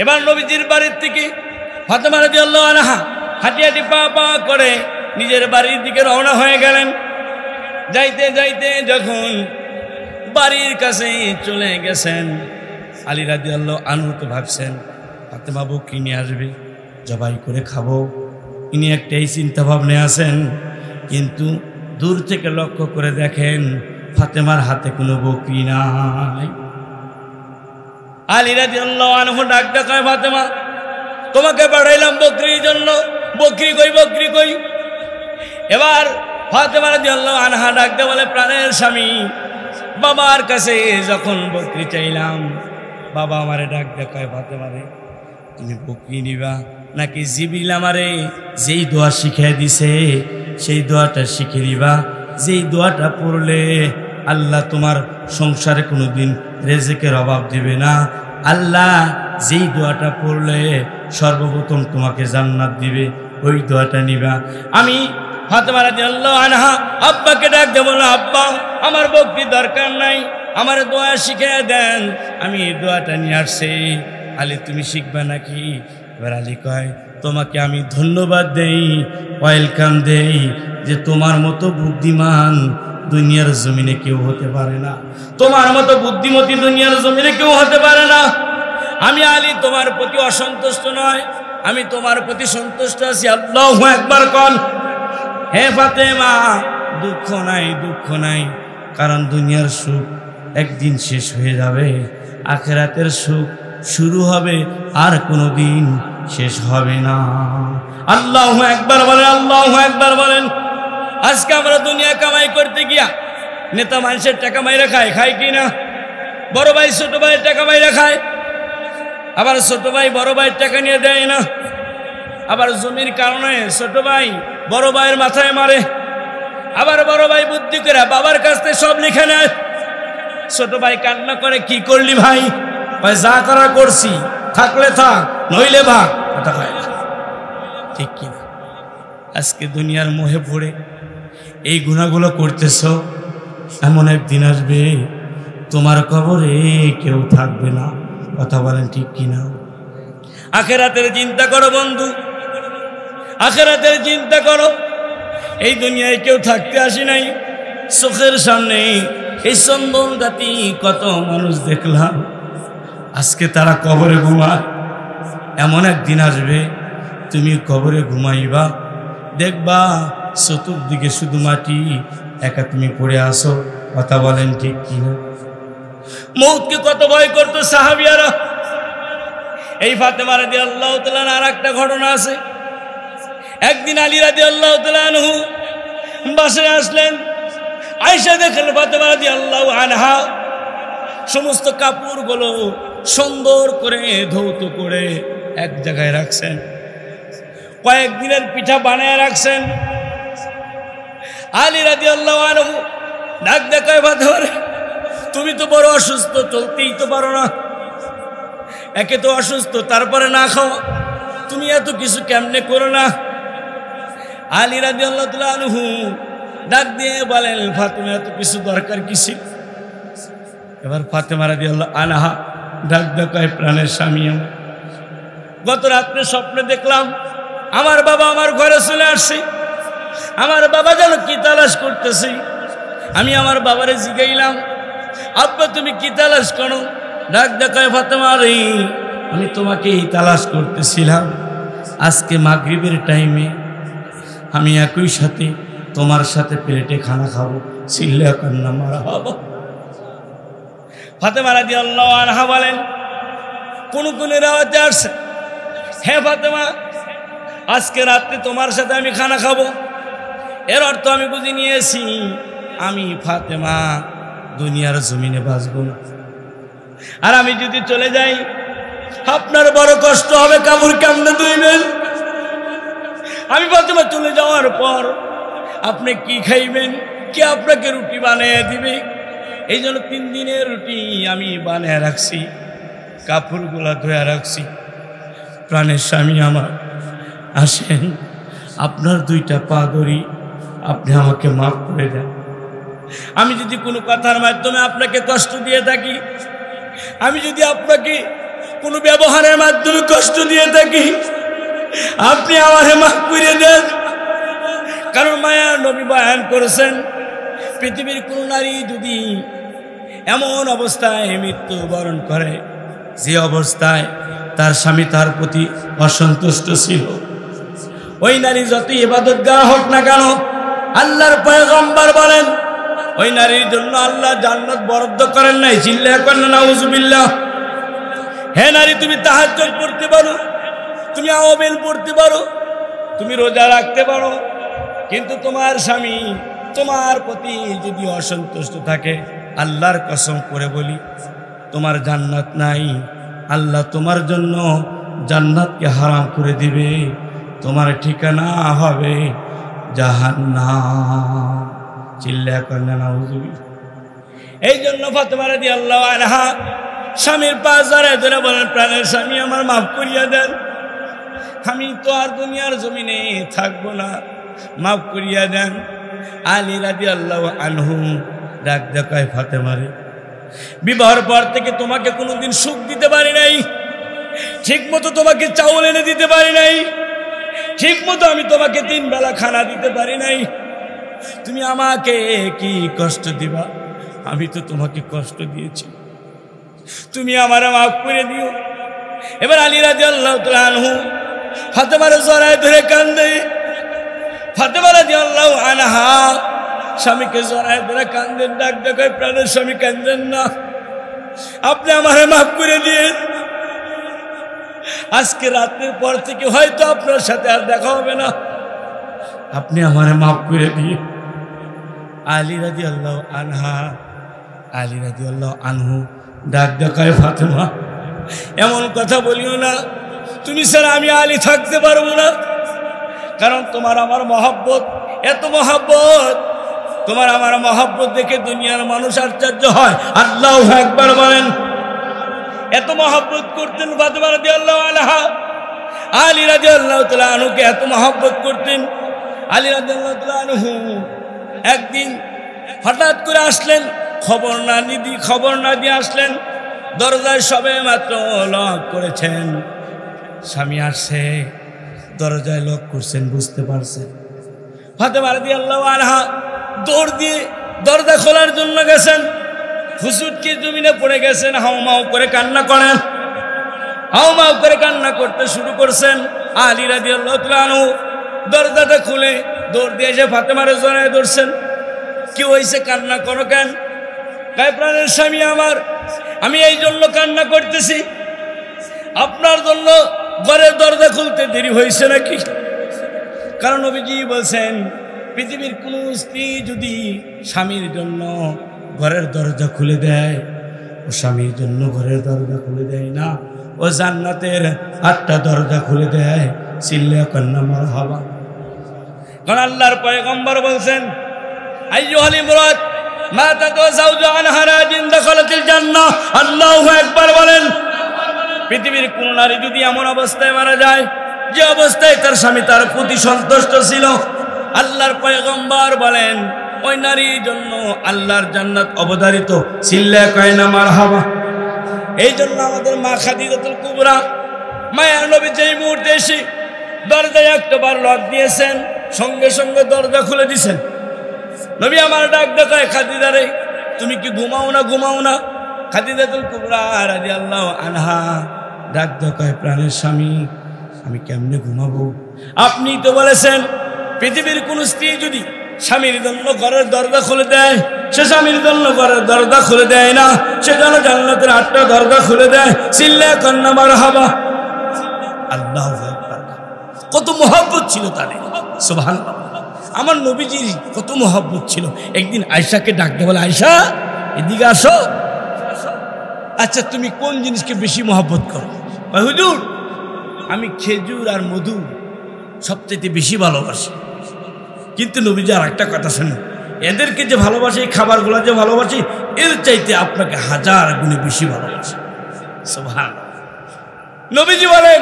এবার নবীজির বাড়ির থেকে ফাতেমা রাদিয়াল্লাহু আনহা হাঁটি হাঁটি পা পা করে নিজের বাড়ির দিকে রওনা হয়ে গেলেন। যাইতে যাইতে যখন বাড়ির কাছে চলে গেছেন, আলী রাদিয়াল্লাহু আনহু তো ভাবছেন ফাতেমা বকরি নিয়ে আসবে, জবাই করে খাবো, ইনি একটাই চিন্তা ভাবনা আছেন। কিন্তু দূর থেকে লক্ষ্য করে দেখেন ফাতেমার হাতে কোনো বকরি নাই। আলী রাদিয়াল্লাহু আনহু ডাক দেখায়, ফাতেমা, তোমাকে পাঠাইলাম বকরির জন্য, বকরি কই, বকরি কই? এবার ফাতেমা রাদিয়াল্লাহু আনহা ডাকতে বলে, প্রাণের স্বামী, বাবার কাছে যখন বকরি চাইলাম, বাবা আমারে ডাক দেখায়, ফাতেমা রে, তুমি বকরি নিবা নাকি জিবরিল আমারে যেই দোয়া শিখিয়ে দিছে সেই দোয়াটা শিখে নিবা, যেই দোয়াটা পড়লে আল্লাহ তোমার সংসারে কোনোদিন রিজিকের অভাব দিবে না, আল্লাহ যেই দোয়াটা পড়লে সর্বপ্রথম তোমাকে জান্নাত দিবে, ওই দোয়াটা নিবা। আমি ফাতেমা রাদিয়াল্লাহু আনহা আব্বাকে ডাক দেব না, আব্বা আমার বকরি দরকার নাই, আমার দোয়া শিখিয়ে দেন, আমি এই দোয়াটা নিয়ে আসছি। আলী তুমি শিখবা নাকি? এবার আলী কয়, তোমাকে আমি ধন্যবাদ দেই, ওয়েলকাম দেই, যে তোমার মতো বুদ্ধিমান দুনিয়ার জমিনে কেউ হতে পারে না, তোমার মতো বুদ্ধিমতী দুনিয়ার জমিনে কেউ হতে পারে না। আমি আলী তোমার প্রতি অসন্তুষ্ট নয়, আমি তোমার প্রতি সন্তুষ্ট আছি। আল্লাহু আকবার কোন। হে ফাতেমা, দুঃখ নাই, দুঃখ নাই, কারণ দুনিয়ার সুখ একদিন শেষ হয়ে যাবে, আখিরাতের সুখ শুরু হবে, আর কোনোদিন শেষ হবে না। আল্লাহু আকবার বলেন, আল্লাহু আকবার বলেন। আজকে আমরা দুনিয়া কামাই করতে গিয়া নেতা মানুষের টাকা মাইরা খায়, খায় কি না? বড় ভাই ছোট ভাইয়ের টাকা মাইরা খায়, আবার ছোট ভাই বড় ভাইয়ের টাকা নিয়ে দেয় না, আবার জমির কারণে ছোট ভাই বড় ভাইয়ের মাথায় মারে, আবার বড় ভাই বুদ্ধি করে বাবার কাছ থেকে সব লিখে নেয়। ছোট ভাই কান্না করে, কি করলি ভাই? ভাই যা করা করছি, থাকলে থাক, নইলে ভাগ, কথা হয় না, ঠিক কিনা? আজকে দুনিয়ার মোহে পড়ে এই গুনাহগুলো করতেছ, এমন একদিন আসবে তোমার কবরে কেউ থাকবে না। কথা বলেন ঠিক কিনা? আখিরাতের চিন্তা করো বন্ধু, আখিরাতের চিন্তা করো। এই দুনিয়ায় কেউ থাকতে আসি নাই, চোখের সামনে এই চন্দন জাতি কত মানুষ দেখলাম, আজকে তারা কবরে ঘুমায়। এমন একদিন আসবে তুমি কবরে ঘুমাইবা, দেখবা চতুর্দিকে শুধু মাটি, একা তুমি পড়ে আসো। কথা বলেন ঠিক কিনা? মৌতকে কত ভয় করতো সাহাবিয়ারা। এই ফাতেমা রাদিয়াল্লাহু তাআলা আর একটা ঘটনা আছে। একদিন আলী রাদিয়াল্লাহু তাআলা আনহু বাসায় আসলেন, আয়েশা দেখলেন ফাতেমা রাদিয়াল্লাহু আনহা সমস্ত কাপড়গুলো সুন্দর করে ধৌত করে এক জায়গায় রাখছেন, কয়েকদিনের পিঠা বানায় রাখছেন। আলী রাদিয়াল্লাহু আনহু ডাক দেখায়, ফাতেমা তুমি তো বড় অসুস্থ, চলতেই তো পারো না, একে তো অসুস্থ তারপরে না খাও, তুমি এত কিছু কেমনে করো না? আলী রাদিয়াল্লাহু তাআলা আনহু ডাক দিয়ে বলেন, ফাতেমা এত কিছু দরকার কি ছিল? এবার ফাতেমা রাদিয়াল্লাহু আনহা ডাক দেখায়, প্রাণের স্বামী আমার, গত রাত্রে স্বপ্নে দেখলাম আমার বাবা আমার ঘরে চলে আসছে, আমার বাবা যেন কি তালাশ করতেছে। আমি আমার বাবারে জিগাইলাম, আব্বা তুমি কি তালাশ করো? ডাক দেখায়, ফাতেমা রে আমি তোমাকেই তালাশ করতেছিলাম। আজকে মাগরিবের টাইমে আমি একই সাথে তোমার সাথে প্লেটে খানা খাবো। চিল্লা কান্না মারহাবা। ফাতেমা রাদিয়াল্লাহু আনহা বলেন, কোন রাওয়াতে আসছে, হে ফাতেমা আজকে রাত্রে তোমার সাথে আমি খানা খাবো। এর অর্থ আমি বুঝে নিয়েছি আমি ফাতেমা দুনিয়ার জমিনে বাঁচবো না, আর আমি যদি চলে যাই আপনার বড় কষ্ট হবে, কাপড় কেমনে ধুইবেন? আমি ফাতেমা চলে যাওয়ার পর আপনি কি খাইবেন? কে আপনাকে রুটি বানিয়ে দিবে? এই জন্য 3 দিনের রুটি আমি বানিয়ে রাখছি, কাপড়গুলা ধুয়ে রাখছি। প্রাণের স্বামী আমার, আসেন আপনার 2টা পা ধরি, আপনি আমাকে মাফ করে দেন। আমি যদি কোনো কথার মাধ্যমে আপনাকে কষ্ট দিয়ে থাকি, আমি যদি আপনাকে কোনো ব্যবহারের মাধ্যমে কষ্ট দিয়ে থাকি, আপনি আমাকে মাফ করে দেন। কারণ মায়া নবী বয়ান করেছেন, পৃথিবীর কোন নারী যদি এমন অবস্থায় মৃত্যুবরণ করে যে অবস্থায় তার স্বামী তার প্রতি অসন্তুষ্ট ছিল, ওই নারী যতই ইবাদতগাহ হোক না কেন, আল্লাহর পয়গম্বর বলেন ওই নারীর জন্য আল্লাহ জান্নাত বরাদ্দ করেন নাই। চিল্লায়া করেন নাউজুবিল্লাহ। হে নারী, তুমি তাহাজ্জুদ পড়তে পারো, তুমি আওয়াবিল পড়তে পারো, তুমি রোজা রাখতে পারো, কিন্তু তোমার স্বামী তোমার প্রতি যদি অসন্তুষ্ট থাকে, আল্লাহর কসম করে বলি তোমার জান্নাত নাই। আল্লাহ তোমার জন্য জান্নাতকে হারাম করে দিবে, তোমার ঠিকানা হবে জাহান্নাম। চিল্লায়া করেন নাউজুবিল্লাহ। এই জন্য ফাতেমা রাদিয়াল্লাহু আনহা স্বামীর পাশ জড়ায় ধরে বলেন, প্রাণের স্বামী আমার মাফ করিয়া দেন, আমি তো আর দুনিয়ার জমিনে থাকবো না, মাফ করিয়া দেন। আলী রাদিয়াল্লাহু আনহু ডাক দেখায়, ফাতেমা রে বিবাহের পর থেকে তোমাকে কোনোদিন সুখ দিতে পারি নাই, ঠিক মতো তোমাকে চাউল এনে দিতে পারি নাই, ঠিক মতো আমি তোমাকে 3 বেলা খানা দিতে পারি নাই, তুমি আমাকে কি কষ্ট দিবা? আমি তো তোমাকে কষ্ট দিয়েছি, তুমি আমার মাফ করে দিও। এবার আলী রাদিয়াল্লাহু তাআলা আনহু ফাতেমার জড়ায় ধরে কান্দে। ফাতেমা রাদিয়াল্লাহু আনহা স্বামীকে জড়ায় ধরে কান্দেন, ডাক দেখায়, প্রাণের স্বামী কান্দেন না, আপনি আমারে মাফ করে দিয়েন। আজকে রাতের পর থেকে হয়তো আপনার সাথে আর দেখা হবে না, আপনি আমারে মাফ করে দিয়ে। আলী রাদিয়াল্লাহু আনহা, আলী রাদিয়াল্লাহু আনহু ডাক দেখায়, ফাতেমা এমন কথা বলিও না, তুমি ছাড়া আমি আলী থাকতে পারবো না। কারণ তোমার আমার মহব্বত, এত মহব্বত, তোমার আমার মহব্বত দেখে দুনিয়ার মানুষ আশ্চর্য হয়। আল্লাহু আকবার বলেন। এত মহব্বত করতেন ফাতেমা রাদিয়াল্লাহু আনহা, আলী রাদিয়াল্লাহু তাআলা আনহুকে এত মহব্বত করতেন। আলী রাদিয়াল্লাহু তাআলা আনহু একদিন হঠাৎ করে আসলেন, খবর না দিয়ে আসলেন। দরজায় সবে মাত্র লক করেছেন, স্বামী আসছে, দরজায় লক করছেন, বুঝতে পারছেন। ফাতেমা রাদিয়াল্লাহু আনহা দৌড় দিয়ে দরজা খোলার জন্য গেছেন। হুজুরকে জমিনে পড়ে গেছেন, হাউমাউ করে কান্না করেন। হাউমাউ করে কান্না করতে শুরু করছেন। আলী রাদিয়াল্লাহু তাআলা আনহু দরজাটা খুলে দৌড় দিয়ে এসে ফাতেমার জড়ায় ধরছেন। কি হয়েছে, কান্না করো কেন? কয় প্রাণের স্বামী আমার, আমি এই জন্য কান্না করতেছি, আপনার জন্য ঘরের দরজা খুলতে দেরি হয়েছে নাকি? কারণ নবীজি বলছেন, পৃথিবীর কোন স্ত্রী যদি স্বামীর জন্য ঘরের দরজা খুলে দেয়, ও স্বামীর জন্য ঘরের দরজা খুলে দেয় না, ও জান্নাতের 8টা দরজা খুলে দেয়। চিল্লা কান্না মারহাবা। কারণ আল্লাহর পয়গম্বর বলছেন, আইয়ুহাল ইমরাত মাতাত যাওজু আনহা রাজিন দাখালাতিল জান্নাহ। আল্লাহু আকবার বলেন। পৃথিবীর কোন নারী যদি এমন অবস্থায় মারা যায় যে অবস্থায় তার স্বামী তার প্রতি সন্তুষ্ট ছিল, আল্লাহর পয়গম্বর বলেন ওই নারীর জন্য আল্লাহর জান্নাত অবধারিত। চিল্লা কায়না মারহাবা। এই জন্য আমাদের মা খাদিজাতুল কুবরা মায়ার নবী যেই মুহূর্তে এসে দরজায় একবার লক দিয়েছেন, সঙ্গে সঙ্গে দরজা খুলে দিয়েছেন। নবী আমার ডাক দেখায়, খাদিজা রে, তুমি কি ঘুমাও না? খাদিজাতুল কুবরা রাদিয়াল্লাহু আনহা ডাক দেখায়, প্রাণের স্বামী, আমি কেমনে ঘুমাবো? আপনি তো বলেছেন পৃথিবীর কোন স্ত্রী যদি স্বামীর জন্য ঘরের দরজা খুলে দেয়, সে স্বামীর জন্য ঘরের দরজা খুলে দেয় না, সে যেন জান্নাতের 8টা দরজা খুলে দেয়। চিল্লা কান্না মারহাবা। আল্লাহু আকবার। কত মহব্বত ছিল তাদের, সুবহানাল্লাহ। আমার নবীজির কত মহব্বত ছিল। একদিন আয়েশাকে ডাকতে বলে, আয়েশা এদিকে আসো। আচ্ছা, তুমি কোন জিনিসকে বেশি মহব্বত করো? হুজুর, আমি খেজুর আর মধু সবচেয়ে বেশি ভালোবাসি। কিন্তু নবীজি আর একটা কথা শুনুন, এদেরকে যে ভালোবাসি, এই খাবারগুলো যে ভালোবাসি, এর চাইতে আপনাকে 1000 গুণে বেশি ভালোবাসি। সুবহানাল্লাহ। নবীজি বলেন,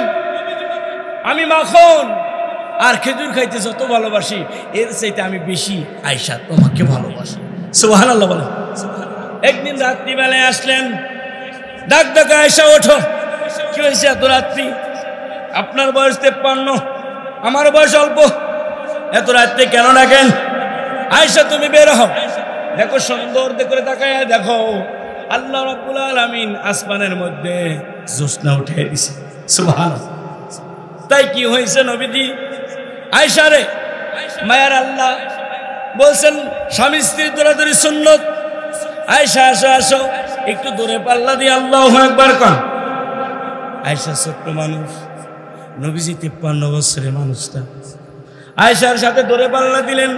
আমি মাখন আর খেজুর খাইতে যত ভালোবাসি, এর চাইতে আমি বেশি আয়েশা তোমাকে ভালোবাসি। সুবহানাল্লাহ বলেন। একদিন রাত্রিবেলায় আসলেন, ডাক ডাকা, আয়েশা ওঠো। কি হয়েছে এত রাত্রি? আপনার বয়স 53, আমার বয়স অল্প, এত রাত্রে কেন ডাকেন? আয়েশা তুমি বের হও, দেখো সুন্দর করে তাকায়া দেখো, আল্লাহ রাব্বুল আলামিন আসমানের মধ্যে জ্যোৎস্না উঠে দিছে। সুবহানাল্লাহ। তাই কি হয়েছে নবীজি? আয়েশা রে, মায়ার আল্লাহ বলছেন স্বামী স্ত্রীর দৌড়াদৌড়ি সুন্নত। আয়েশা আসো আসো, একটু দূরে পাল্লা দিয়ে আল্লাহু আকবার কর। আয়েশা ছোট্ট মানুষ, নবীজি 53 বছরের মানুষটা। আয়েশার সাথে দূরে পাল্লা দিলেন,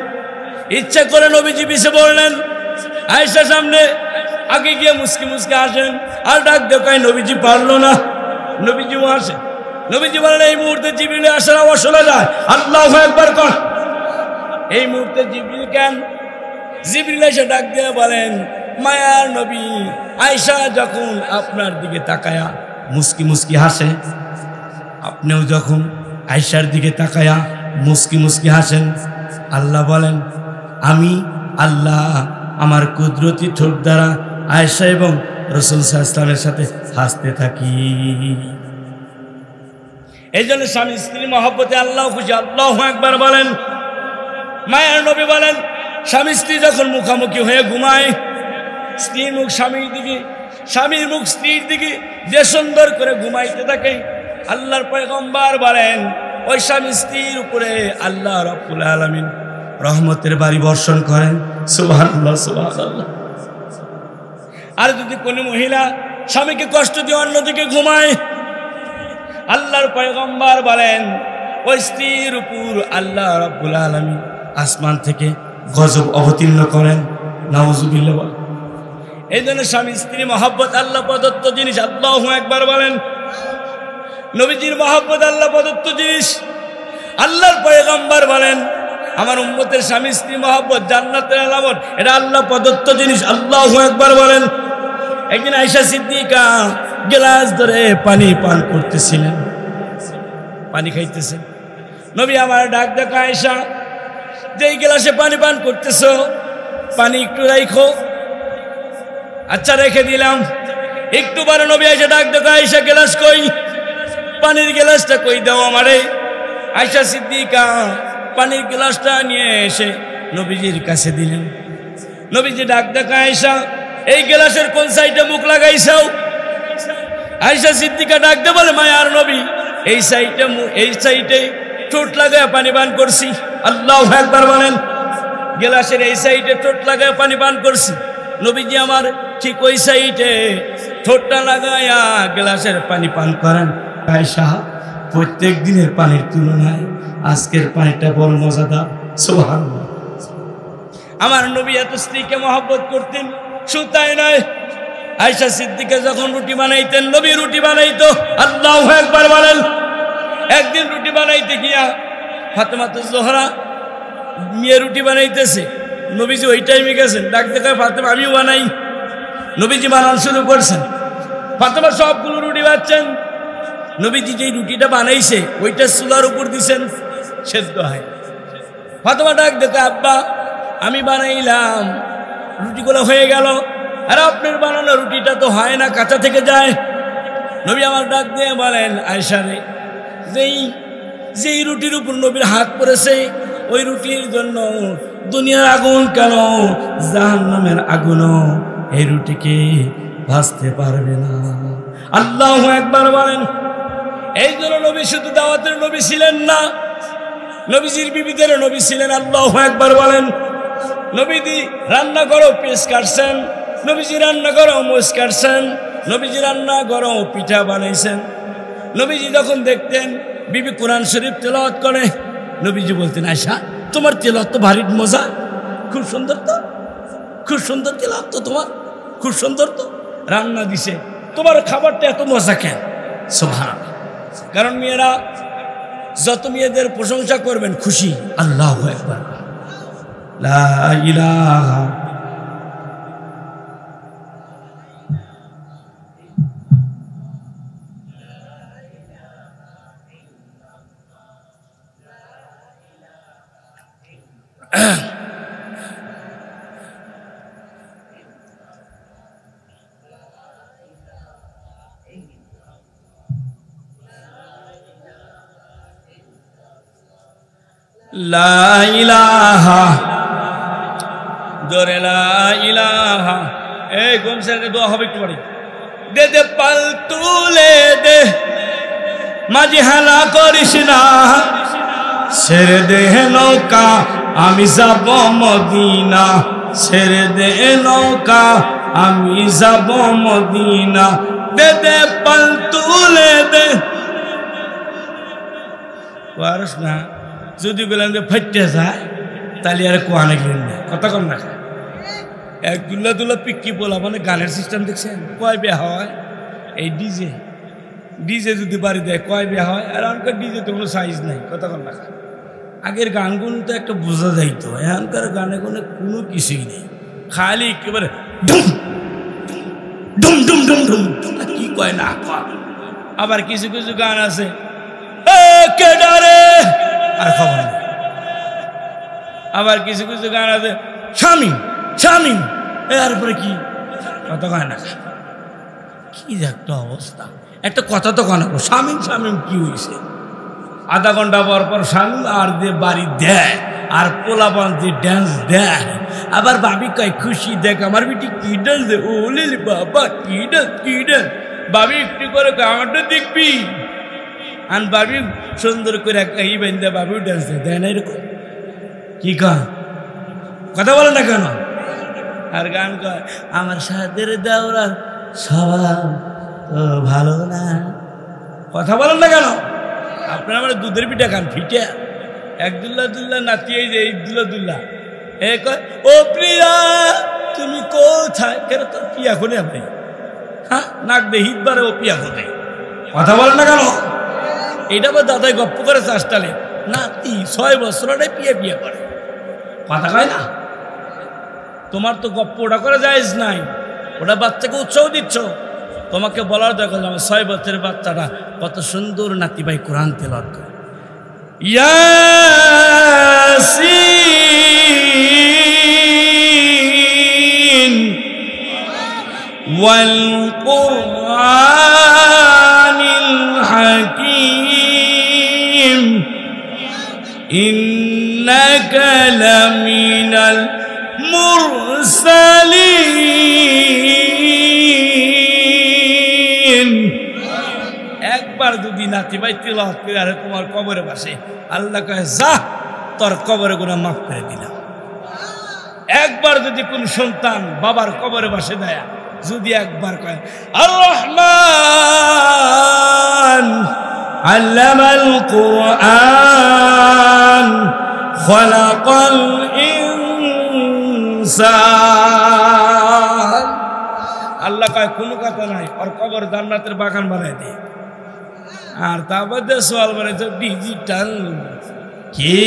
ইচ্ছা করে নবীজি পিছে বললেন। আয়েশা সামনে আগে গিয়ে মুসকি মুসকি আসেন, আর ডাক দেখায়, নবীজি পারলো না। নবীজিও আসে। নবীজি বলেন, এই মুহূর্তে জিবরিল আসার আওয়াজ শোনা যায়, আল্লাহু আকবার কর। এই মুহূর্তে জিবরিল কেন? জিবরিল এসে ডাক দিয়ে বলেন, মায়ার নবী, আয়েশা যখন আপনার দিকে তাকায়া মুসকি মুসকি হাসে, আপনিও যখন আয়েশার দিকে তাকায়া মুসকি মুসকি হাসেন, আল্লাহ বলেন, আমি আল্লাহ আমার কুদরতি ঠোঁট দ্বারা আয়েশা এবং রাসূল সাল্লাল্লাহু আলাইহি ওয়াসাল্লামের সাথে হাসতে থাকি। এই জন্য স্বামী স্ত্রী মহব্বতে আল্লাহ খুশি। আল্লাহু আকবার বলেন। মায়ের নবী বলেন, স্বামী স্ত্রী যখন মুখামুখি হয়ে ঘুমায়, স্ত্রীর মুখ স্বামীর দিকে, স্বামীর মুখ স্ত্রীর দিকে যে সুন্দর করে ঘুমাইতে থাকে, আল্লাহর পয়গম্বর বলেন ওই স্বামী স্ত্রীর উপরে আল্লাহ রাব্বুল আলামিন রহমতের বাড়ি বর্ষণ করেন। সুবহানাল্লাহ, সুবহানাল্লাহ। আর যদি কোনো মহিলা স্বামীকে কষ্ট দিয়ে অন্যদিকে ঘুমায়, আল্লাহর পয়গম্বর বলেন ওই স্ত্রীর উপর আল্লাহ রাব্বুল আলামিন আসমান থেকে গজব অবতীর্ণ করেন। নাউজুবিল্লাহ। এই জন্য স্বামী স্ত্রী মহব্বত আল্লাহ প্রদত্ত জিনিস। আল্লাহু আকবার বলেন। নবীজির মহব্বত আল্লাহ প্রদত্ত জিনিস। আল্লাহর পয়গম্বর বলেন, আমার উম্মতের স্বামী স্ত্রী মহব্বত জান্নাতের আলামত, এটা আল্লাহ প্রদত্ত জিনিস। আল্লাহু আকবার বলেন। একদিন আয়েশা সিদ্দিকা গ্লাস ধরে পানি পান করতেছিলেন, পানি খাইতেছেন। নবী আমার ডাক দেখা, আয়েশা যেই গ্লাসে পানি পান করতেছো পানি একটু রাখো। আচ্ছা রেখে দিলাম। একটু পরে নবী এসে ডাক দেখো, আয়েশা গ্লাস কই, পানির গ্লাসটা কই দাও আমারে। আয়েশা সিদ্দিকা পানির গ্লাসটা নিয়ে এসে নবীজির কাছে দিলেন। নবীজি ডাক দেখো, আয়েশা এই গ্লাসের কোন সাইডে মুখ লাগাইছাও? আয়েশা সিদ্দিকা ডাক দে বলে, মায়ার নবী এই সাইডে ঠোঁট লাগায় পানি পান করছি। আল্লাহু আকবার বলেন। গ্লাসের এই সাইডে ঠোঁট লাগায় পানি পান করছি। নবীজি আমার ঠিক ওই সাইডে ঠোঁটটা লাগায়া গ্লাসের পানি পান করেন। আয়েশা প্রত্যেক দিনের পানির তুলনায় আজকের পানিটা বড় মজাদার। সুবহানাল্লাহ। আমার নবী এত স্ত্রীকে মহব্বত করতেন, শুধু তাই নয়, আয়েশা সিদ্দিকা যখন রুটি বানাইতেন নবী রুটি বানাইতো। আল্লাহু আকবার বলেন। একদিন রুটি বানাইতে গিয়া ফাতেমাতুজ জোহরা মেয়ে রুটি বানাইতেছে, নবীজি ওই টাইমে গেছেন, ডাক দেখে ফাতেমা আমিও বানাই। নবীজি বানান শুরু করছেন, ফাতেমা সবগুলো রুটি বাচ্ছেন। নবীজি যেই রুটিটা বানাইছে ওইটা চুলার উপর দিছেন, সেদ্ধ হয়। ফাতেমা ডাক দেখে, আব্বা আমি বানাইলাম, রুটিগুলো হয়ে গেল, আর আপনার বানানো রুটিটা তো হয় না, কাঁচা থেকে যায়। নবী আমার ডাক দিয়ে বলেন, আয়েশা রে, যেই রুটির উপর নবীর হাত পড়েছে ওই রুটির জন্য দুনিয়ার আগুন কেন, জাহান্নামের আগুনও এই রুটিকে ভাজতে পারবে না। আল্লাহু আকবার বলেন। এই জন্য নবী শুধু দাওয়াতের নবী ছিলেন না, নবীজির বিবিদের নবী ছিলেন। আল্লাহু আকবার বলেন। নবীজি রান্না করো পেঁয়াজ কাটছেন, নবীজি রান্না করো মোষ কাটছেন, নবীজি রান্না করো পিঠা বানাইছেন। নবীজি যখন দেখতেন বিবি কোরআন শরীফ তেলাওয়াত করে, নবীজি বলতেন, আয়েশা তোমার তেলাওয়াত তো ভারী মজা, খুব সুন্দর তো, খুব সুন্দর তেলাওয়াত তো তোমার, খুব সুন্দর তো, রান্না দিছে, তোমার খাবারটা এত মজা কেন? সুবহানাল্লাহ। কারণ মেয়েরা যত মেয়েদের প্রশংসা করবেন খুশি। আল্লাহু আকবার। লা ইলাহা লা ইলাহা, জোরে লা ইলাহা। এই গোম স্যারকে দোয়া হবে একটু পরে। দে দে পাল তুলে দে, মাঝি হালা করিস না, ছেড়ে দে নৌকা আমি যাব মদিনা, ছেড়ে দে নৌকা আমি যাব মদিনা, দে দে পাল তুলে দে। পারস না, যদি বললাম যে ফাইটে যায় তাহলে আর কোয়ানে গেলেন না, কথা কম না। এক দুল্লা দুল্লা পিক্কি বলা মানে গানের সিস্টেম দেখছেন, কয় বিয়া হয় এই ডিজে, ডিজে যদি বাড়ি দেয় কয় বিয়া হয়। আর এখনকার ডিজে তো কোনো সাইজ নাই, কথা কম না। আগের গানগুলো তো একটা বোঝা যাইতো, এখনকার গানে কোনো কোনো কিছুই নেই, খালি একেবারে ডুম ডুম ডুম ডুম ডুম, কি কয় না কয়। আবার কিছু কিছু গান আছে আর খবর নেই। আবার কিছু কিছু গান আছে স্বামী স্বামী, এরপরে কি কথা কয় না, কি একটা অবস্থা। একটা কথা তো কয় না, স্বামী স্বামী কি হয়েছে, আধা ঘন্টা পর পর স্বামী আর দিয়ে বাড়ি দেয়, আর পোলাপান দিয়ে ড্যান্স দেয়। আবার ভাবি কয় খুশি দেখ আমার বেটি কি ড্যান্স দেয়, ও বাবা কি ড্যান্স কি ড্যান্স। ভাবি একটু করে আমারটা দেখবি, আর ভাবি সুন্দর করে এই বেঁধে ভাবিও ড্যান্স দেয় না, এরকম কি কয়, কথা বলে না কেন। আর গান কয় আমার সাদের দেওরার স্বভাব তো ভালো না, কথা বলেন না কেন। আপনার আমার দুধের পিঠা খান ফিটে, এক দুল্লা দুল্লা নাতি, এই যে এই দুল্লা দুল্লা এ কয় ও প্রিয়া তুমি কোথায়, কেন তোর পিয়া খোনে আপনি, হ্যাঁ নাক দে হিট বারে ও পিয়া খোনে, কথা বলেন না কেন। এইটা বা দাদাই গপ্প করে চাষটালে নাতি 6 বছর পিয়া পিয়া করে, কথা কয় না। তোমার তো গপ্প ওটা করা যায়জ নাই, ওটা বাচ্চাকে উৎসাহ দিচ্ছ। তোমাকে বলার দরকার আমার 6 বছরের বাচ্চাটা কত সুন্দর নাতি ভাই কোরআন তেলাওয়াত করে, ইয়াসিন ওয়াল কুরআনিল হাকীম ইন্নাকা লামিনাল মুরসালিন। একবার যদি নাতি ভাই তিলাওয়াত করে আর তোমার কবরে বসে, আল্লাহ কয় যা তোর কবরে গুনাহ মাফ করে দিলাম। একবার যদি কোন সন্তান বাবার কবরে বসে দেয়, যদি একবার কয় আর রহমান আল্লামাল কুরআন খালাকাল ইনসান, আল্লাহ কয় কোনো কথা নাই, ওর কবর জান্নাতের বাগান বানাই দিয়ে। আর তা বাদে সোয়াল মানে ডিজিটাল কি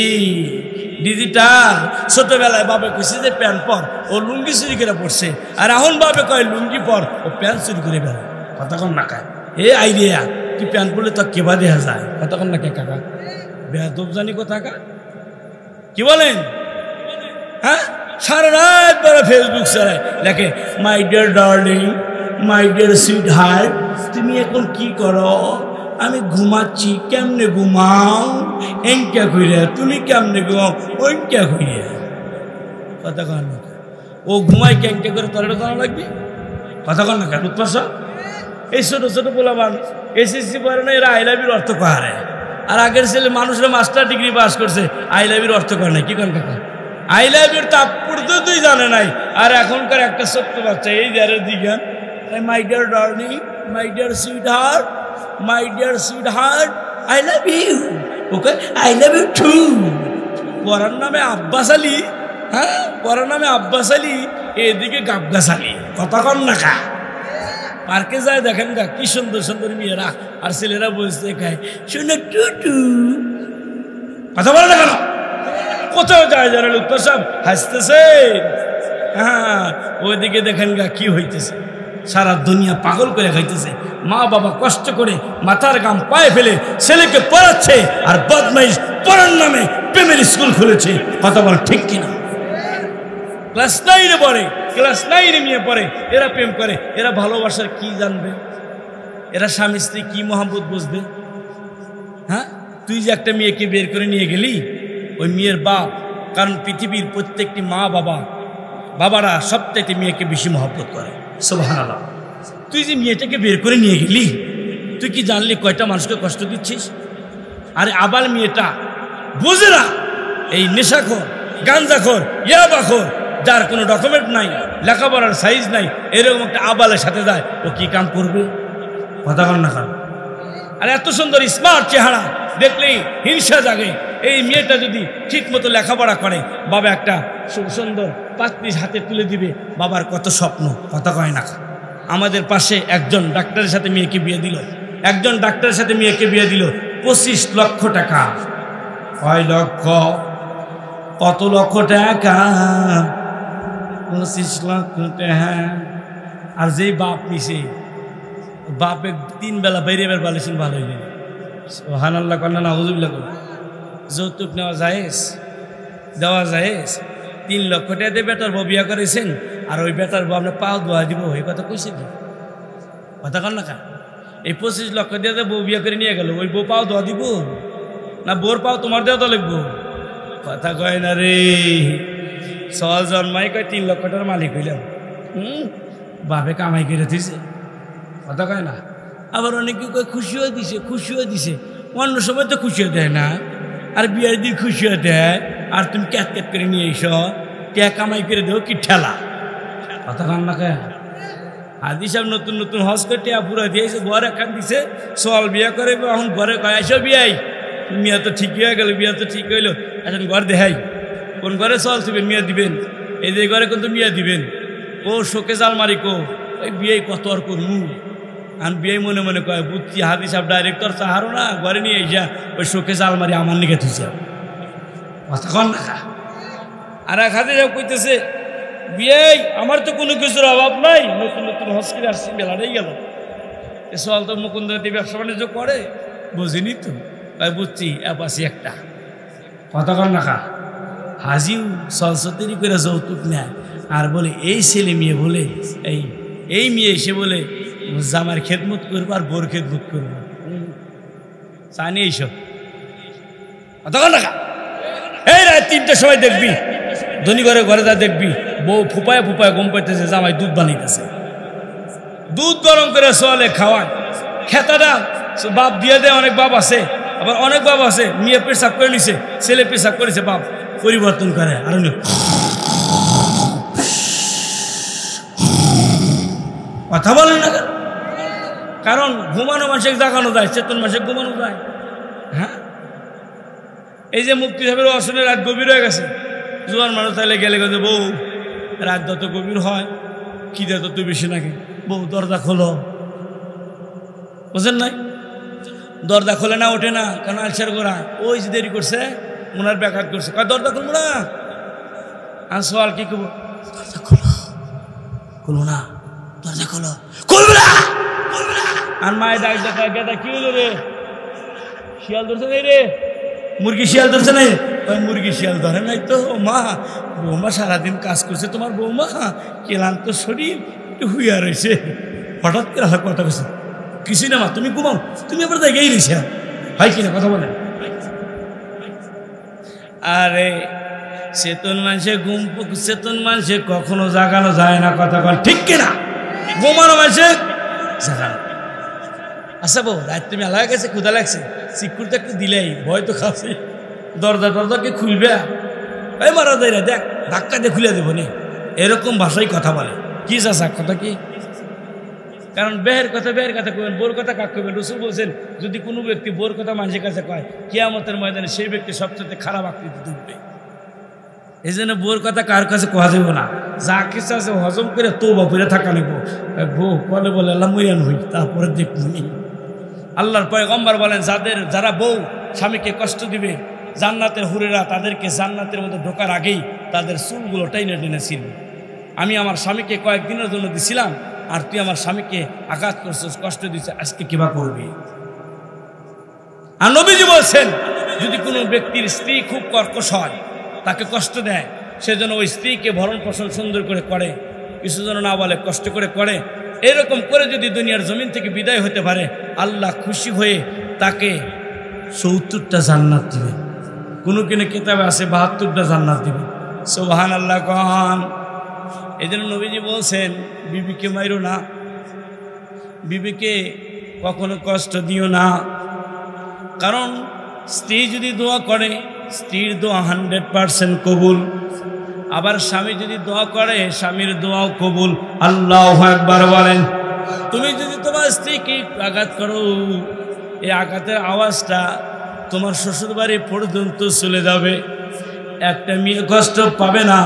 ডিজিটাল। ছোটবেলায় বাবা কইছে যে প্যান্ট পর, ও লুঙ্গি চুরি করে পড়ছে, আর এখন বাবা কয় লুঙ্গি পর, ও প্যান্ট চুরি করে বেড়ায়। কতক্ষণ না খায় এ আইডিয়া, তুই প্যান্ট পরলে তো কেবা দেখা যায়। কতক্ষণ না কে কাকা বেয়াদব জানি কোথাকা, কি বলেন? হ্যাঁ, সারা রাত বড় ফেসবুক চালায়, লেখে মাই dear darling, my dear sweet heart, তুমি এখন কি করো? আমি ঘুমাচ্ছি। কেমনে ঘুমাও? এনকা কইরা। তুমি কেমনে ঘুমাও? ওইটা কইরা। কথা কন না, ও ঘুমাই ক্যাংকে করে তোর জানা লাগবে। কথা কন না কেন উৎপাস? এই ছোট ছোট পোলাবান এসএসসি পড়ে না, এরা আই লাভ ইউর অর্থ কারে। আর আগের ছেলে মানুষরা মাস্টার ডিগ্রি পাস করছে, আই লাভ ইউর অর্থ করে নাই। কি কন কাকা? আই লাভ ইউর তাপ পড়তে তুই জানে নাই। আর এখনকার একটা ছোট্ট বাচ্চা এই যারে দিগান my dear darling, my dear sweetheart, my dear sweetheart, I love you. Okay I love you too. পড়ার নামে আব্বাস আলী, হ্যাঁ পড়ার নামে আব্বাস আলী, এদিকে গাবগাছ আলী। কথা কন না কা? পার্কে যায় দেখেন গা কি সুন্দর সুন্দর মেয়েরা, আর ছেলেরা বসে খায় শুনে টুটু। কথা বলে না কেন? কোথাও যায় যারা লোকটা সব হাসতেছে। হ্যাঁ, ওইদিকে দেখেন গা কি হইতেছে, সারা দুনিয়া পাগল করে খাইতেছে। মা বাবা কষ্ট করে মাথার গাম পায়ে ফেলে ছেলেকে পড়াচ্ছে, আর বদমাইশ পড়ার নামে প্রেমের স্কুল খুলেছে। কথা বল ঠিক কিনা? ক্লাস 9 পড়ে, ক্লাস 9 মেয়ে পড়ে, এরা প্রেম করে। এরা ভালোবাসার কি জানবে? এরা স্বামী স্ত্রী কি মহব্বত বুঝবে? হ্যাঁ, তুই যে একটা মেয়েকে বের করে নিয়ে গেলি, ওই মেয়ের বাপ, কারণ পৃথিবীর প্রত্যেকটি মা বাবারা সবচাইতে মেয়েকে বেশি মহব্বত করে। সুবহানাল্লাহ। তুই যে মেয়েটাকে বের করে নিয়ে গেলি, তুই কি জানলি কয়টা মানুষকে কষ্ট দিচ্ছিস? আরে আবাল মেয়েটা বুঝে না, এই নেশাখোর, গাঞ্জাখোর, ইয়াবাখোর, যার কোনো ডকুমেন্ট নাই, লেখাপড়ার সাইজ নাই, এরকম একটা আবালের সাথে যায়, ও কি কাম করবে? কথা কন না কান? আর এত সুন্দর স্মার্ট চেহারা দেখলেই হিংসা জাগে। এই মেয়েটা যদি ঠিক মতো লেখাপড়া করে, বাবা একটা সুন্দর পাত্রী হাতে তুলে দিবে, বাবার কত স্বপ্ন। কথা কয় না? আমাদের পাশে একজন ডাক্তারের সাথে মেয়েকে বিয়ে দিল, একজন ডাক্তারের সাথে মেয়েকে বিয়ে দিল 25 লক্ষ টাকা। কয় লক্ষ? কত লক্ষ টাকা? 25 লক্ষ টাকা। আর যেই বাপ নিছে, বাপে 3 বেলা বাইরে বের বলেছেন ভালো হইলেন। সুবহানাল্লাহ কন্যা না হুজুবিল্লাহ কর। যৌতুক নেওয়া জায়েজ, দেওয়া জায়েজ। 3 লক্ষ টাকা দিয়ে বেটার বউ বিয়া করেছেন, আর ওই বেটার বউ আপনার পাও দোয়া দিব, এই কথা কইছে কি? কথা কন না কা? এই 25 লক্ষ দিয়ে বউ বিয়া করে নিয়ে গেল, ওই বউ পাও দোয়া দিব না বোর পাও তোমার দেওয়া তো লিখবো? কথা কয় না রে। সওয়াল জন্মাই কয় 3 লক্ষ টাকার মালিক হইলাম। বাপে কামাই করে দিছে। কথা কয় না? আবার অনেকে কয় খুশিও দিছে, খুশিও দিছে। অন্য সময় তো খুশিও দেয় না, আর বিয়ের দিন খুশিও দেয়। আর তুমি ক্যাট ক্যাট করে নিয়ে এসো, কে কামাই করে দেও কি ঠেলা? কথা কন না কে? হাজি সাহেব নতুন নতুন হজ করে টেয়া পুরা দিয়েছে, ঘর একখান দিছে, সোয়াল বিয়া করে। এখন ঘরে কয় আইসো বিয়াই, মিয়া তো ঠিক হয়ে গেল, বিয়া তো ঠিক হইলো, এখন ঘর দেখাই। কোন ঘরে সোয়াল দিবেন? মিয়া দিবেন। এই যে ঘরে কিন্তু মিয়া দিবেন। ও শোকে আলমারি কো, ওই বিয়ে কত আর করমু। আর বিয়ে মনে মনে কয় বুঝছি হাজি সাহেব ডাইরেক্টর চাহারো না, ঘরে নিয়ে আইসা ওই শোকে আলমারি আমার নিকে থুইছে। কথা কন না? আর এক হাজি সাহেব কইতেছে বিয়ে আমার তো কোনো কিছুর অভাব নাই, নতুন নতুন হজ করে আসছি, বেলাটাই গেল। এ সোয়াল তো মুকুন্দ ব্যবসা বাণিজ্য করে, বুঝিনি তো। বুঝছি অ্যাপাসি একটা কথা কর না খা হাজিও সরস্বতী করে যৌতুক নেয় আর বলে এই ছেলে মেয়ে বলে এই মেয়ে এসে বলে জামার খেদমত করবো আর বোর খেদমত করবো জানি এইসব কথা কর না খা। এই রাত 3টার সময় দেখবি ধনী ঘরে ঘরে যা দেখবি বউ ফুপায় ফুপায় গম পাইতেছে জামাই দুধ বানাইতেছে দুধ গরম করে চলে খাওয়ায় খেতাটা বাপ দিয়ে দেয় অনেক বাপ আছে আবার অনেক বাপ আছে মেয়ে পেশাব করে নিছে ছেলে পেশাব করেছে বাপ পরিবর্তন করে আর কথা বলেন না কারণ ঘুমানো মানুষের জাগানো যায় চেতন মানুষের ঘুমানো যায় হ্যাঁ এই যে মুক্তি সাহেবের অসনে রাত গভীর হয়ে গেছে জোয়ান মানুষ তাহলে গেলে গেছে বউ রাত যত গভীর হয় খিদে তত বেশি নাকি বউ দরজা খোলো বুঝেন নাই দরজা খোলে না ওঠে না কারণ আলসার গোড়া ওই যে দেরি করছে ওনার ব্যাঘাত করছে দরজা খুলবো না আর সওয়াল কি করবো দরজা খোলো খুলবো না দরজা খোলো খুলবো না আর মায়ের ডাক দেখা গেদা কি হলো রে শিয়াল ধরছে নাই রে মুরগি শিয়াল ধরছে নাই ওই মুরগি শিয়াল ধরে নাই তো মা বৌমা সারাদিন কাজ করছে তোমার বৌমা ক্লান্ত শরীর একটু হুইয়া রয়েছে হঠাৎ করে আমার কথা বলছে কিছু না মা তুমি ঘুমাও তুমি আবার জায়গায় রয়েছে হয় কিনা কথা বলে আরে চেতন মানুষে চেতন মানুষে কখনো জাগানো যায় না কথা বল ঠিক কিনা ঘুমানো মানুষে জাগানো আচ্ছা বউ রাত তুমি আলাদা গেছে ক্ষুদা লাগছে সিকুরটা একটু দিলেই ভয় তো খাচ্ছি দরজাকে খুলবে এই মারা যায় না দেখ ধাক্কা দিয়ে খুলে দেবো নি এরকম ভাষায় কথা বলে কি চাষা কথা কি কারণ বেহের কথা কবেন বোর কথা কাক করবেন রসুল বলছেন যদি কোনো ব্যক্তি বোর কথা মানুষের কাছে কয় কিয়ামতের ময়দানে সেই ব্যক্তি সবচেয়ে খারাপ আকৃতি তুলবে এই জন্য বোর কথা কার কাছে কোয়া যাবে না যা কিছু আছে হজম করে তো বাপুরে থাকা নেব বউ বলে বলে আল্লাহ মরিয়ান হই তারপরে দেখুনি আল্লাহর পয়গম্বর বলেন যারা বউ স্বামীকে কষ্ট দিবে জান্নাতের হুরেরা তাদেরকে জান্নাতের মধ্যে ঢোকার আগেই তাদের চুলগুলো টেনে টেনে ছিঁড়বে আমি আমার স্বামীকে কয়েকদিনের জন্য দিছিলাম আর তুই আমার স্বামীকে আঘাত করছিস কষ্ট দিচ্ছিস আজকে কিবা করবি আর নবীজি বলছেন যদি কোনো ব্যক্তির স্ত্রী খুব কর্কশ হয় তাকে কষ্ট দেয় সেজন্য ওই স্ত্রীকে ভরণ পোষণ সুন্দর করে কিছু যেন না বলে কষ্ট করে এরকম করে যদি দুনিয়ার জমিন থেকে বিদায় হতে পারে আল্লাহ খুশি হয়ে তাকে ৭০টা জান্নাত দিবে কোনো কিনে কিতাবে আছে ৭২টা জান্নাত দিবে সুবহানাল্লাহ কন এই জন্য নবীজি বলছেন বিবিকে মাইরো না বিবিকে কখনো কষ্ট দিও না কারণ স্ত্রী যদি দোয়া করে স্ত্রীর দোয়া 100% কবুল আবার স্বামী যদি দোয়া করে স্বামীর দোয়াও কবুল আল্লাহু আকবার বলেন তুমি যদি তোমার স্ত্রীকে আঘাত করো এই আঘাতের আওয়াজটা তোমার শ্বশুরবাড়ি পর্যন্ত চলে যাবে একটা মেয়ে কষ্ট পাবে না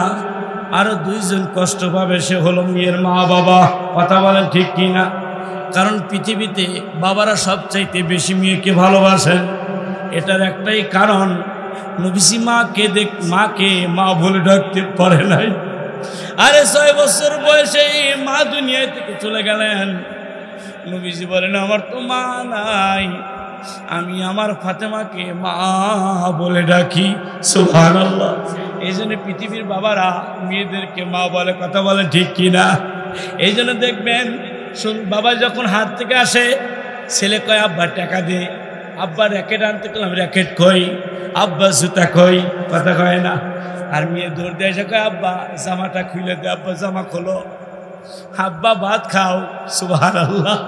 আরো 2 জন কষ্ট পাবে সে হলো মেয়ের মা বাবা কথা বলেন ঠিক কিনা কারণ পৃথিবীতে বাবারা সবচাইতে বেশি মেয়েকে ভালোবাসেন এটার একটাই কারণ নবীজি মাকে মা বলে ডাকতে পারে নাই আরে 6 বছর বয়সে মা দুনিয়া থেকে চলে গেলেন নবীজি বলেন আমার তো মা নাই আমি আমার ফাতেমাকে মা বলে ডাকি সুবহানাল্লাহ এই জন্য পৃথিবীর বাবারা মেয়েদেরকে মা বলে কথা বলে ঠিক কিনা এই জন্য দেখবেন বাবা যখন হাত থেকে আসে ছেলে কয় আব্বা টাকা দে আব্বা র্যাকেট আনতে গেলাম র্যাকেট কই আব্বা জুতা কই কথা কয় না আর মেয়ে দৌড় দিয়ে এসে কয় আব্বা জামাটা খুলে দে আব্বা জামা খোলো আব্বা ভাত খাও সুবহানাল্লাহ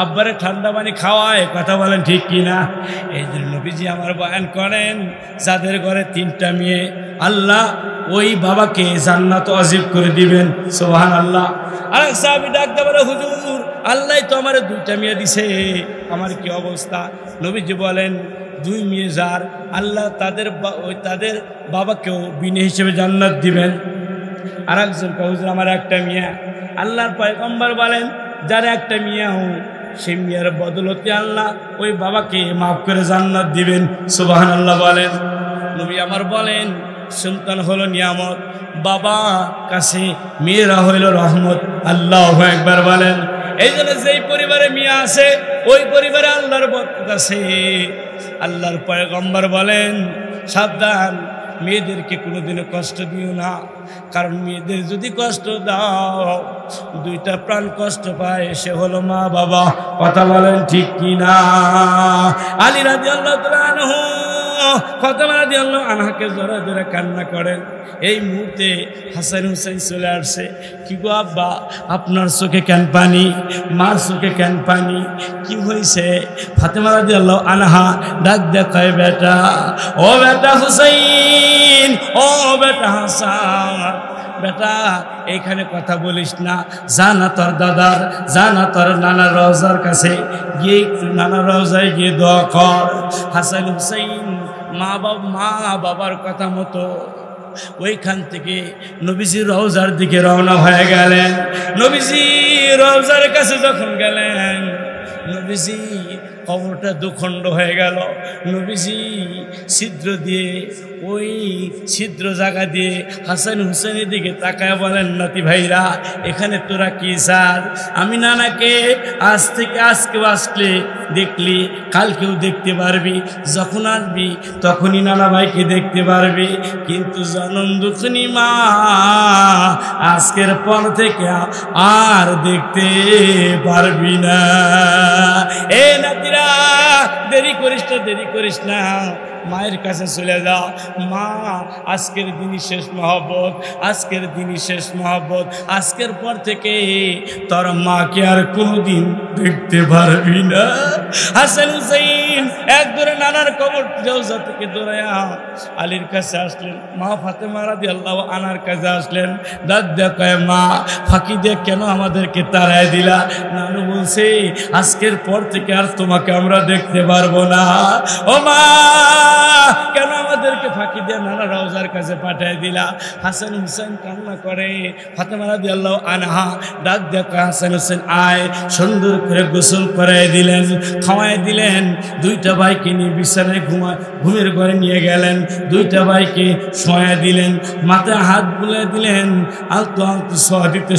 আব্বারে ঠান্ডা পানি খাওয়ায় কথা বলেন ঠিক কিনা এই জন্য নবীজি আমার বয়ান করেন যাদের ঘরে 3টা মেয়ে আল্লাহ ওই বাবাকে জান্নাত ওয়াজিব করে দিবেন সুবহানাল্লাহ আর সাহাবী ডাকতে বলে হুজুর আল্লাহ তো আমারে 2টা মেয়ে দিছে আমার কি অবস্থা নবীজি বলেন 2 মেয়ে যার আল্লাহ তাদের বাবাকেও বিনা হিসেবে জান্নাত দিবেন আর একজন হুজুর আমার একটা মেয়ে আল্লাহর পয়গম্বর বলেন যার একটা মেয়ে সেই মেয়ের বদলতে আল্লাহ ওই বাবাকে মাফ করে জান্নাত দিবেন সুবহানাল্লাহ বলেন নবী আমার বলেন সন্তান হলো নিয়ামত বাবা কাছে মেয়েরা হইল রহমত আল্লাহু আকবার বলেন এই জন্য যেই পরিবারে মেয়ে আছে ওই পরিবারে আল্লাহর বরকত আছে। আল্লাহর পয়গম্বর বলেন, সাবধান, মেয়েদেরকে কোনোদিনও কষ্ট দিও না, কারণ মেয়েদের যদি কষ্ট দাও দুইটা প্রাণ কষ্ট পায়, সে হলো মা বাবা। কথা বলেন ঠিক কিনা? আলী রাদিয়াল্লাহু তাআলা আনহু ফাতেমা রাদিয়াল্লাহু আনহাকে জোরে জোরে কান্না করেন। এই মুহূর্তে হাসান হুসাইন চলে আসছে। কি গো আব্বা, আপনার চোখে কেন পানি, মার চোখে কেন পানি, কি হয়েছে? ফাতেমা রাদিয়াল্লাহু আনহা ডাক দেখায়, বেটা, ও বেটা হুসাইন, ও বেটা হাসান, বেটা এইখানে কথা বলিস না, যা না তোর দাদার, যা না তোর নানা রওজার কাছে গিয়ে একটু নানা রওজায় গিয়ে দোয়া কর। হাসান হুসাইন মা বাবার কথা মতো ওইখান থেকে নবীজির রওজার দিকে রওনা হয়ে গেলেন। নবীজি রওজার কাছে যখন গেলেন, নবীজি কবরটা দুখণ্ড হয়ে গেল। নবীজি ছিদ্র দিয়ে, ওই ছিদ্র জায়গা দিয়ে হাসান হুসেনের দিকে তাকায় বলেন, নাতি ভাইরা, এখানে তোরা কি স্যার? আমি নানাকে আজ থেকে আজকে আসলে দেখলি, কালকেও দেখতে পারবি, যখন আসবি তখনই নানা ভাইকে দেখতে পারবি, কিন্তু জনম দুঃখিনী মা আজকের পর থেকে আর দেখতে পারবি না। এ নাতিরা, দেরি করিস না, দেরি করিস না, মায়ের কাছে চলে যা। মা আজকের দিনই শেষ মহব্বত, আজকের দিনই শেষ মহব্বত, আজকের পর থেকে তোর মাকে আর কোনোদিন দেখতে পারবি না। হাসান হুসাইন এক দৌড়ে নানার কবর রওজা থেকে দৌড়ায়া আলীর কাছে আসলেন। মা ফাতেমা রাদিয়াল্লাহু আনহার কাছে আসলেন। দাদ দেখায়, মা ফাঁকি দিয়ে কেন আমাদেরকে তাড়ায় দিলা? নানু বলছে, আজকের পর থেকে আর তোমাকে আমরা দেখতে পারবো না। ও মা, কেন আমাদেরকে ফাঁকি দিয়ে নানা রওজার কাছে পাঠিয়ে দিলা? হাসান হুসাইন কান্না করে। ফাতেমা রাদিয়াল্লাহু আনহা ডাক দেখা, হাসান হুসাইন আয়, সুন্দর করে গোসল করাই দিলেন, খাওয়াই দিলেন। দুইটা ভাইকে নিয়ে বিছানায় ঘুমের ঘরে নিয়ে গেলেন। দুইটা ভাইকে শোয়া দিলেন, মাথায় হাত বুলিয়ে দিলেন, আলতো আলতো শোয়া দিতে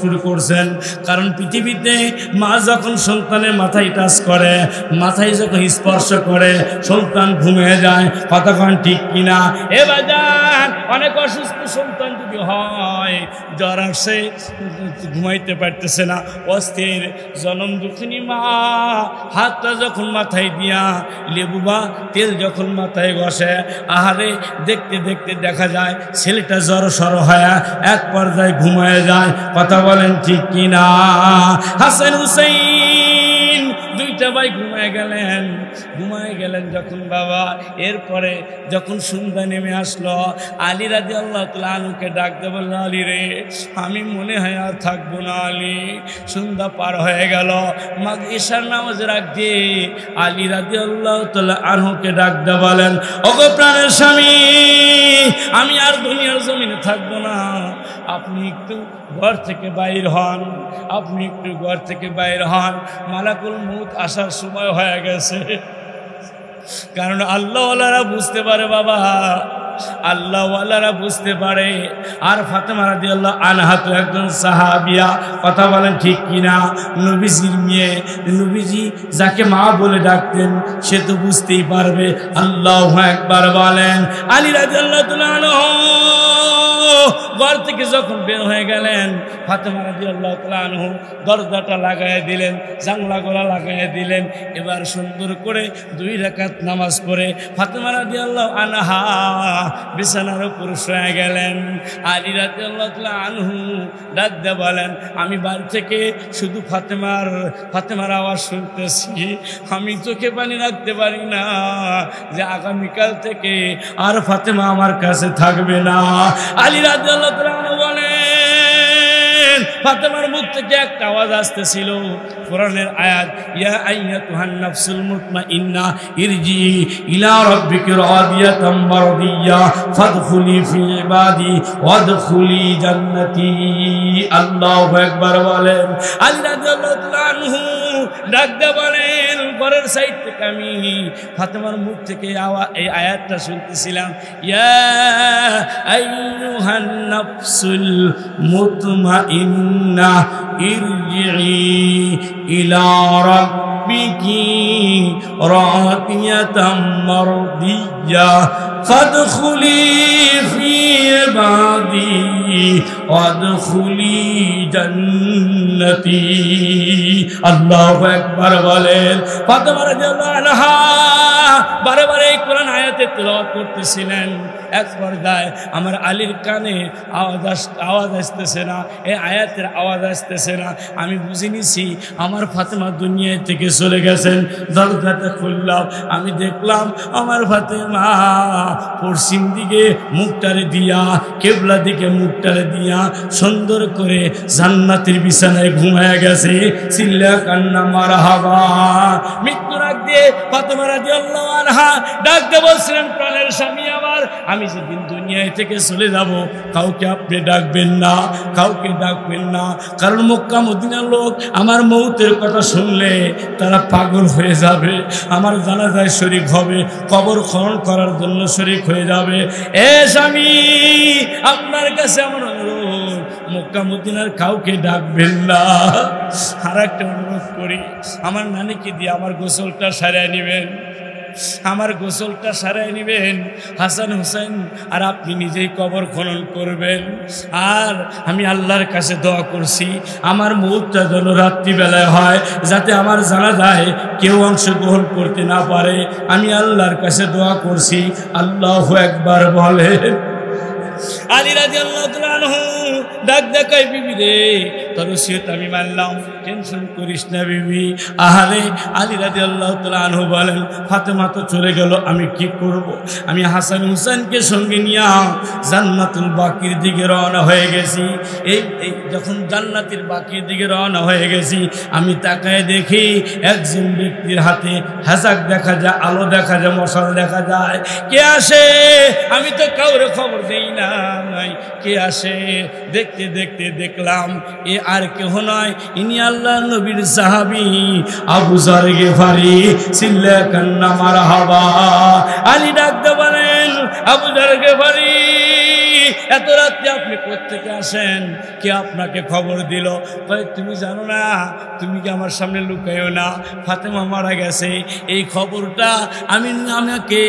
শুরু করছেন। কারণ পৃথিবীতে মা যখন সন্তানের মাথায় টাচ করে, মাথায় যখন স্পর্শ করে, সন্তান ঘুমিয়ে যায়। কতক্ষণ ঠিক কিনা? এ বাজান, অনেক অসুস্থ সন্তান যদি হয়, জ্বর আসে, ঘুমাইতে পারতেছে না, অস্থির, জনম দুঃখিনী মা হাতটা যখন মাথায় দিয়া লেবু বা তেল যখন মাথায় ঘষে, আহারে দেখতে দেখতে দেখা যায় ছেলেটা জ্বর সর হয়ে এক পর্যায়ে ঘুমায় যায়। কথা বলেন ঠিক কিনা? হাসান হুসাইন দুইটা ভাই ঘুমায় গেলেন যখন বাবা। এরপরে যখন সন্ধ্যা নেমে আসলো, আলী রাদিয়াল্লাহু তাআলা আনহুকে ডাকতে বলল, আলী রে, আমি মনে হয় আর থাকবো না। আলী, সন্ধ্যা পার হয়ে গেল, ঈশার নামাজের আগে আলী রাদিয়াল্লাহু তাআলা আনহুকে ডাকতে বলেন, ওগো প্রাণের স্বামী, আমি আর দুনিয়ার জমিনে থাকবো না, আপনি একটু ঘর থেকে বাইর হন, আপনি একটু ঘর থেকে বাইর হন, মালাকুল মউত আসার সময় হয়ে গেছে। কারণ আল্লাহওয়ালারা বুঝতে পারে বাবা, আল্লাহওয়ালারা বুঝতে পারে। আর ফাতেমা রাদিয়াল্লাহু আনহা তো একজন সাহাবিয়া। কথা বলেন ঠিক কিনা? নবীজির মেয়ে, নবীজি যাকে মা বলে ডাকতেন সে তো বুঝতেই পারবে। আল্লাহু আকবার বলেন। আলী রাদিয়াল্লাহু তাআলা আনহু ঘর থেকে যখন বের হয়ে গেলেন, ফাতেমা রাদিয়াল্লাহু তাআলা আনহু দরজাটা লাগায় দিলেন, জানলাগুলো লাগায় দিলেন। এবার সুন্দর করে 2 রাকাত নামাজ পড়ে ফাতেমা রাদিয়াল্লাহু আনহা বিছানার উপর শুয়ে গেলেন। আলী রাদিয়াল্লাহু তাআলা আনহু ডাক দিয়ে বলেন, আমি বাড়ি থেকে শুধু ফাতেমার আওয়াজ শুনতেছি, আমি চোখে পানি রাখতে পারি না যে আগামীকাল থেকে আর ফাতেমা আমার কাছে থাকবে না। আলী রাদিয়াল্লাহু তাআলা আনহু বলেন, ফাতেমার মুখ থেকে একটা আওয়াজ আসতেছিল, কোরআনের আয়াত, ইয়া আইয়াতুহান নাফসুল মুতমাইন্না ইরজি ইলা রাব্বিকি রাদিয়াতাম মারদিয়া ফাদখুলি ফি ইবাদি ওয়াদখুলি জান্নাতি। আল্লাহু আকবার বলেন। আলী রাদিয়াল্লাহু তাআলা আনহু ডাক দিয়ে বলেন, ঘরের সাইড থেকে আমি ফাতেমার মুখ থেকে এই আয়াতটা শুনতেছিলাম, ইয়া আইয়ুহান নাফসুল মুতমাইন্না ইরজিই ইলা রাব্বিকি রাদিয়াতাম মারদিয়্যা ফাদখুলি ফি ইবাদি ওয়াদখুলি জান্নতি। আল্লাহু আকবার বলেন। ফাতেমা রাদিয়াল্লাহু আনহা বারে বারে এই কোরআন আয়াতে তেলাওয়াত করতেছিলেন। এক পর্যায়ে আমার আলীর কানে আওয়াজ আসতেছে না, এই আয়াতের আওয়াজ আসতেছে না। আমি বুঝে নিছি আমার ফাতেমা দুনিয়া থেকে চলে গেছেন। দরজাটা খুললাম, আমি দেখলাম আমার ফাতেমা পশ্চিম দিকে মুখটারে দিয়া, কেবলা দিকে মুখটারে দিয়া সুন্দর করে জান্নাতের বিছানায় ঘুমায়া গেছে। চিল্লা কান্না মারহাবা। মৃত্যুর আগ দিয়ে ফাতেমা রাদিয়াল্লাহু আনহা ডাক দিয়ে বলছিলেন, প্রাণের স্বামী আমার, আমি যেদিন দুনিয়া থেকে চলে যাব কাউকে আপনি ডাকবেন না, কাউকে ডাকবেন না, কারণ মক্কা মদিনার লোক আমার মৌতের কথা শুনলে তারা পাগল হয়ে যাবে, আমার জানাজায় শরীক হবে, কবর খনন করার জন্য শরীক হয়ে যাবে। এ স্বামী, আপনার কাছে আমার অনুরোধ, মক্কা মদিনার কাউকে ডাকবেন না। আর একটা অনুরোধ করি, আমার নানিকে দিয়ে আমার গোসলটা সারিয়ে নেবেন, আমার গোসলটা সারাই নেবেন। হাসান হুসাইন আর আপনি নিজেই কবর খনন করবেন। আর আমি আল্লাহর কাছে দোয়া করছি আমার মৌতটা যেন রাত্রিবেলায় হয়, যাতে আমার জানাজায় কেউ অংশগ্রহণ করতে না পারে। আমি আল্লাহর কাছে দোয়া করছি। আল্লাহু আকবার বলেন। আলী রাদিয়াল্লাহু তাআলা আনহু ডাক দেখাই, বিবি রে তোর ওসিয়ত আমি মানলাম, টেনশন করিস না বিবি। আহারে আলী রাদিয়াল্লাহু তাআলা আনহু বলেন, ফাতেমা তো চলে গেল, আমি কি করব? আমি হাসান হুসাইনকে সঙ্গে নিয়ে জান্নাতুল বাকির দিকে রওনা হয়ে গেছি। এই যখন জান্নাতের বাকির দিকে রওনা হয়ে গেছি, আমি তাকায় দেখি একজন ব্যক্তির হাতে হেজাক দেখা যায়, আলো দেখা যায়, মশাল দেখা যায়। কে আসে? আমি তো কাউরে খবর দেই না, কে আসে? দেখতে দেখতে দেখলাম এ আর কেহ নয়, ইনি আল্লাহ নবীর সাহাবী আবু যর গিফারি। চিল্লা কান্না মারহাবা। আলী ডাকতে বলেন, আবু যর গিফারি, এত রাতে আপনি কোত্থেকে আসেন? কে আপনাকে খবর দিল? কয়, তুমি জানো না? তুমি কি আমার সামনে লুকাইও না, ফাতেমা মারা গেছে। এই খবরটা আমাকে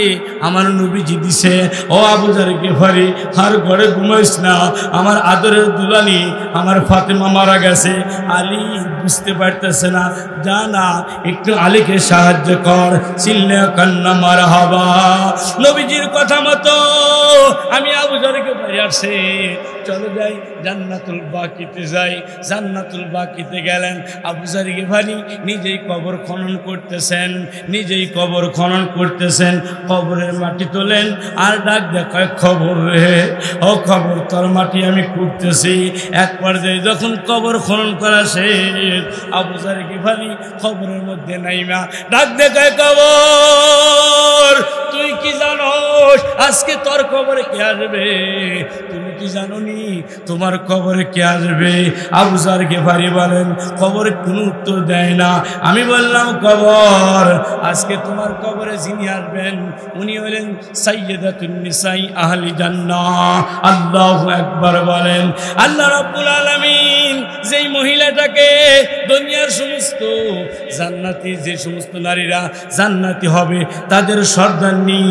আমার নবীজি দিছে। ও আবু যর গিফারি, আর ঘরে ঘুমাইস না, আমার আদরের দুলালি আমার ফাতেমা মারা গেছে। আলী বুঝতে পারতেছে না, জানা একটু আলীকে সাহায্য কর। চিল্লা কান্না মারহাবা। নবীজির কথা মতো আমি আবু যর গিফারি আসছে, চলো যাই জান্নাতুল বাকিতে যাই। জান্নাতুল বাকিতে গেলেন। আবু যর গিফারি নিজেই কবর খনন করতেছেন, নিজেই কবর খনন করতেছেন। কবরের মাটি তোলেন আর ডাক দেখায়, খবর রে, ও খবর, তোর মাটি আমি করতেছি। এক পর্যায়ে যখন কবর খনন করা শেষ, আবু যর গিফারি খবরের মধ্যে নাইমা ডাক দেখায়, কবর, তুই কি জানোস আজকে তোর কবরে কে আসবে? তুমি কি জানোনি তোমার কবরে কে আসবে? আবু যর গিফারি বলেন, কবরে কোনো উত্তর দেয় না। আমি বললাম, কবর, আজকে তোমার কবরে যিনি আসবেন উনি হলেন সাইয়্যিদাতুন নিসাই আহলি জান্নাহ। আল্লাহু আকবার বলেন। আল্লাহ রাব্বুল আলামিন যেই মহিলাটাকে দুনিয়ার সমস্ত জান্নাতি, যে সমস্ত নারীরা জান্নাতি হবে তাদের সর্দারনি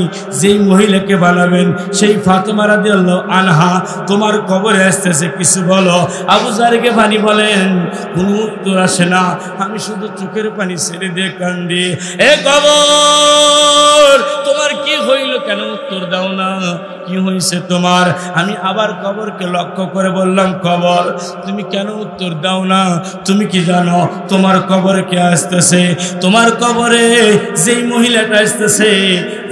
যেই মহিলাকে বানাবেন, সেই ফাতেমা রাদিয়াল্লাহু আনহা তোমার কবরে আসতেছে, কিছু বলো। আবু যর গিফারি বলেন, কোনো উত্তর আসে না, আমি শুধু চোখের পানি ছেড়ে দিয়ে কান্দি। এ কবর, তোমার কি হইল? কেন উত্তর দাও না? কি হয়েছে তোমার? আমি আবার কবরকে লক্ষ্য করে বললাম, কবর, তুমি কেন উত্তর দাও না? তুমি কি জানো তোমার কবরে কে আসতেছে? তোমার কবরে যেই মহিলাটা আসতেছে,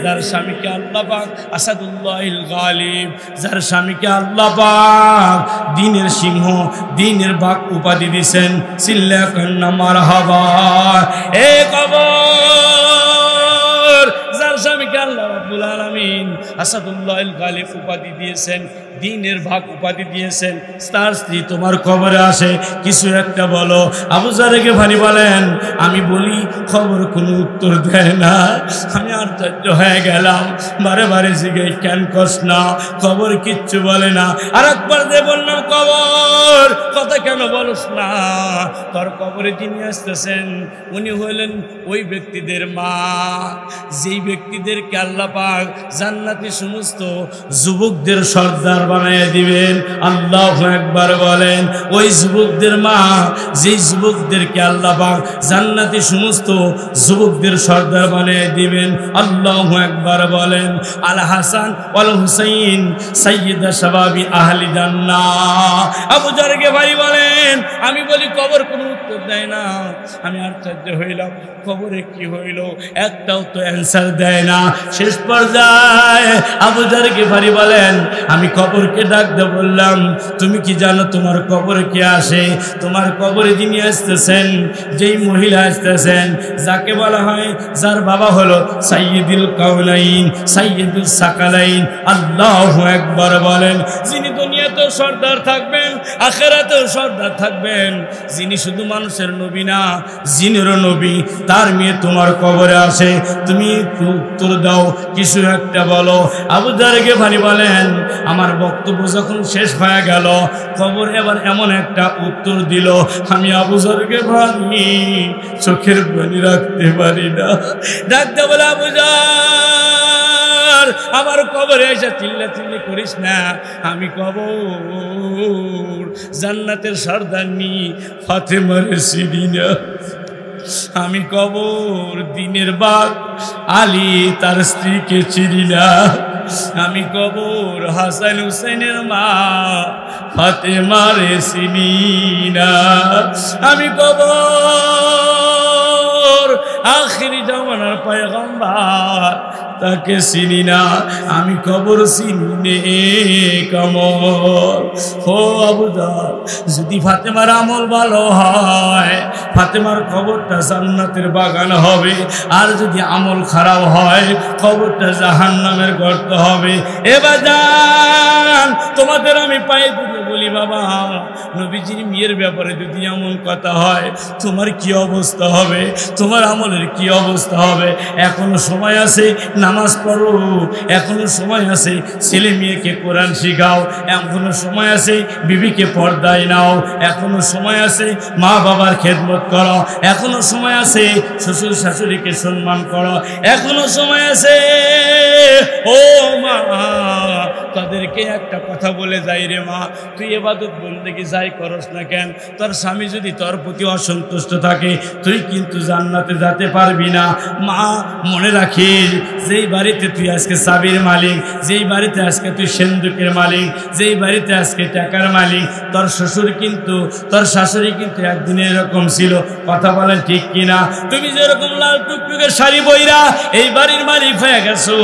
যার স্বামীকে আল্লাহ পাক আসাদুল্লাহিল গালিব, যার স্বামীকে আল্লাহ পাক দ্বীনের সিংহ, দ্বীনের বাঘ উপাধি দিয়েছেন। চিল্লা কান্না মারহাবা। এ কবর, যার স্বামীকে আল্লাহ রাব্বুল আলামিন আসাদুল্লাহ গালিব উপাধি দিয়েছেন, দ্বীনের ভাগ উপাধি দিয়েছেন। তার স্ত্রী তোমার খবরে আসে, কিছু একটা বলো। আবু যার গিফারি বলেন, আমি বলি খবর কোনো উত্তর দেয় না। আমি আশ্চর্য হয়ে গেলাম, বারে বারে জিজ্ঞেস কেন কস না, খবর কিচ্ছু বলে না। আর একবার দিয়ে বললাম, খবর কথা কেন বলস না? তোর কবরে যিনি আসতেছেন উনি হলেন ওই ব্যক্তিদের মা, যেই ব্যক্তিদেরকে আল্লাহ পাক জান্নাতি সমস্ত যুবকদের সর্দার বানিয়ে দিবেন। আল্লাহু আকবার বলেন। ওই যুবকদের মা, যেই যুবকদেরকে আল্লাহ পাক জান্নাতি সমস্ত যুবকদের সর্দার বানিয়ে দিবেন। আল্লাহু আকবার বলেন। আল হাসান ওয়াল হুসাইন সাইয়্যিদা শাবাবি আহলি জান্নাহ। আবু যার গিফারি বলেন, আমি বলি কবর কোনো উত্তর দেয় না। আমি আশ্চর্য হইলাম, কবরে কি হইল? একটাও তো অ্যান্সার দেয় না। শেষ পর্যায়ে আবু যার গিফারি বলেন, আমি কবরকে ডাক দিয়ে বললাম, তুমি কি জানো তোমার কবরে কে আসে? তোমার কবরে যিনি আসতেছেন, যেই মহিলা আসতেছেন, যাকে বলা হয়, যার বাবা হলো সাইয়্যিদুল কাউনাইন, সাইয়্যিদুল সাকালাইন। আল্লাহু আকবার বলেন। যিনি দুনিয়াতেও সর্দার থাকবেন, আখিরাতেও সর্দার থাকবেন, যিনি শুধু মানুষের নবী না, জিনেরও নবী, তার মেয়ে তোমার কবরে আসে, তুমি উত্তর দাও, কিছু একটা বলো। আবু যার গিফারি বলেন, আমার বক্তব্য যখন শেষ হয়ে গেল, কবর এবার এমন একটা উত্তর দিল, আমি আবু যার গিফারি চোখের পানি রাখতে পারি না। ডাকতে বলে, আবু যার, আমার কবরে এসে চিল্লাচিল্লি করিস না। আমি কবর জান্নাতের সর্দারনি ফাতেমারে চিনি না। আমি কবর দ্বীনের বাগ আলী তার স্ত্রীকে চিনি না। আমি কবর হাসান হুসেনের মা ফাতেমারে চিনি না। আমি কবর আখিরি জামানার পয়গম্বর তাকে চিনি না। আমি কবর চিনি কমল। ও আবু যার, যদি ফাতেমার আমল ভালো হয়, ফাতেমার কবরটা জান্নাতের বাগান হবে। আর যদি আমল খারাপ হয়, কবরটা জাহান্নামের গর্ত হবে। এবার যান, তোমাদের আমি পায়ে ধরে বলি, বাবা, নবীজির মেয়ের ব্যাপারে যদি এমন কথা হয়, তোমার কি অবস্থা হবে? তোমার আমলের কি অবস্থা হবে? এখনো সময় আছে, নামাজ পড়ো। এখনো সময় আছে, ছেলে মেয়েকে কোরআন শিখাও। এখনো সময় আছে, বিবিকে পর্দায় নাও। এখনো সময় আছে, মা বাবার খেদমত করো। এখনো সময় আছে, শ্বশুর শাশুড়িকে সম্মান করো। এখনো সময় আছে, ও মা, তাদেরকে একটা কথা বলে যাই রে মা, তুই ইবাদত বন্দেগি যাই করস না কেন, তোর স্বামী যদি তোর প্রতি অসন্তুষ্ট থাকে, তুই কিন্তু জান্নাতে যেতে পারবি না। মা, মনে রাখিস, যেই বাড়িতে তুই আজকে চাবির মালিক, যেই বাড়িতে আজকে তুই সিন্দুকের মালিক, যেই বাড়িতে আজকে টাকার মালিক, তোর শ্বশুর কিন্তু, তোর শাশুড়ি কিন্তু একদিন এরকম ছিল। কথা বলেন ঠিক কিনা? তুমি যেরকম লাল টুকটুকে শাড়ি বইরা এই বাড়ির মালিক হয়ে গেছো,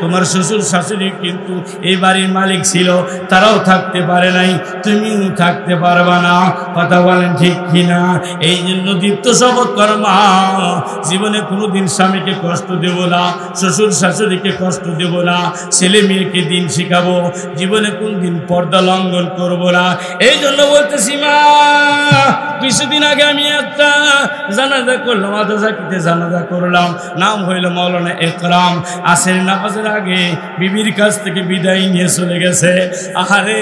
তোমার শ্বশুর শাশুড়ি কিন্তু এই বাড়ির মালিক ছিল, তারাও থাকতে পারে নাই, তুমিও থাকতে পারবা না। কথা বলেন ঠিক কিনা? এই জন্য দীপ্ত শপথ কর, মা, জীবনে কোনোদিন স্বামীকে কষ্ট দেব না, শ্বশুর শাশুড়িকে কষ্ট দেব না, ছেলে মেয়েকে দিন শিখাবো, জীবনে কোনদিন পর্দা লঙ্ঘন করবো না। এই জন্য বলতেছি, মা, কিছুদিন আগে আমি একটা জানাজা করলাম, আদাজাকিতে জানাজা করলাম, নাম হইল মাওলানা একরাম। আসের নামাজের আগে বিবির কাছ থেকে বিদায় নিয়ে চলে গেছে। আহারে,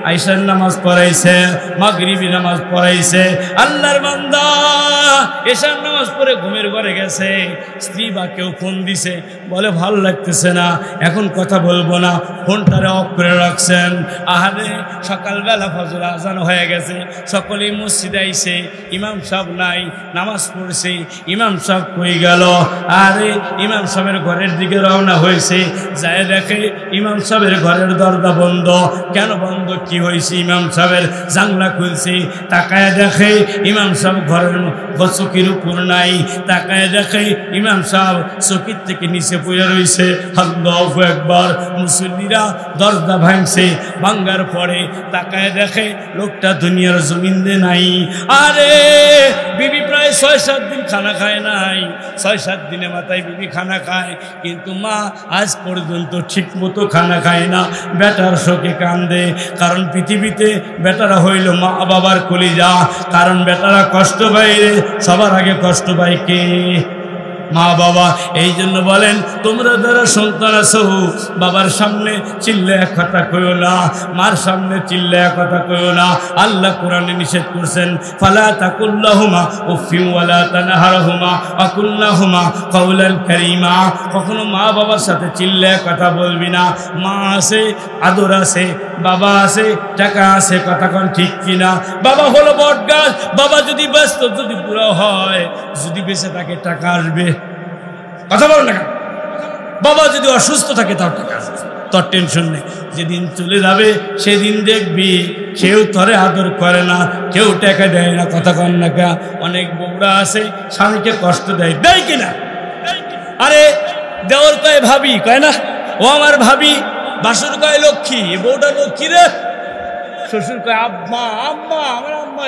আইসার নামাজ পড়াইছে, মাগরিবি নামাজ পড়াইছে, আল্লাহর বান্দা এশার নামাজ পড়ে ঘুমের ঘরে গেছে। স্ত্রী বা কেউ ফোন দিছে, বলে ভালো লাগতেছে না, এখন কথা বলবো না, ফোনটারে অফ করে রাখছেন। আহারে, সকালবেলা ফজর আজান হয়ে গেছে, সকলেই মসজিদে আইছে, ইমাম সাহেব নাই, নামাজ পড়ছে, ইমাম সাহেব কই গেল? আরে, ইমাম সাহেবের ঘরের দিকে রওনা হয়েছে, যায় দেখে ইমাম সাহেবের সাহেবের ঘরের দরজা বন্ধ। কেন বন্ধ, কি হয়েছে? ইমাম সাহেবের জানলা খুলছে, তাকায় দেখে ইমাম সাহেব ঘরের চকির উপর নাই, তাকায় দেখে ইমাম সাহেব চকির থেকে নিচে পড়ে রয়েছে। আল্লাহু আকবার। মুসল্লিরা দরজা ভাঙছে, ভাঙ্গার পরে তাকায় দেখে লোকটা দুনিয়ার জমিনে নাই। আরে বিবি প্রায় ৬-৭ দিন খানা খায় নাই, ৬-৭ দিনের মাথায় বিবি খানা খায়, কিন্তু মা আজ পর্যন্ত ঠিক মতো খানা খায় না। বেটার শোকে কান্দে, কারণ পৃথিবীতে বেটারা হইল মা বাবার কলিজা। কারণ বেটারা কষ্ট পায়, সবার আগে কষ্ট পায় কে? মা বাবা। এই জন্য বলেন, তোমরা যারা সন্তান আছো বাবার সামনে চিল্লায়া কথা কইও না, মার সামনে চিল্লায়া কথা কইও না। আল্লাহ কোরআনে নিষেধ করছেন, ফালা তাকুল্লাহুমা উফিন ওয়ালা তানহারহুমা ওয়াকুল্লাহুমা কাওলান কারীমা। কখনো মা বাবার সাথে চিল্লায়া কথা বলবি না। মা আছে, আদর আছে, বাবা আছে, টাকা আছে, কথা কোন ঠিক কিনা? বাবা হলো বট গাছ, বাবা যদি ব্যস্ত, যদি পুরো হয়, যদি বেঁচে থাকে টাকা আসবে। কথা বলো না। বাবা যদি অসুস্থ থাকে তার টাকা আসবে, তোর টেনশন নেই। যেদিন চলে যাবে সেদিন দেখবি কেউ তরে আদর করে না, কেউ টাকা দেয় না। কথা কন না কা? অনেক বউরা আছে স্বামীকে কষ্ট দেয়, দেয় কিনা? আরে দেওয়ার কয় ভাবি, কয় না ও আমার ভাবি। বাসুর কয় লক্ষ্মী, বউটা লক্ষ্মী রে। শ্বশুর কয় আম্মা, আম্মা আমার আম্মা,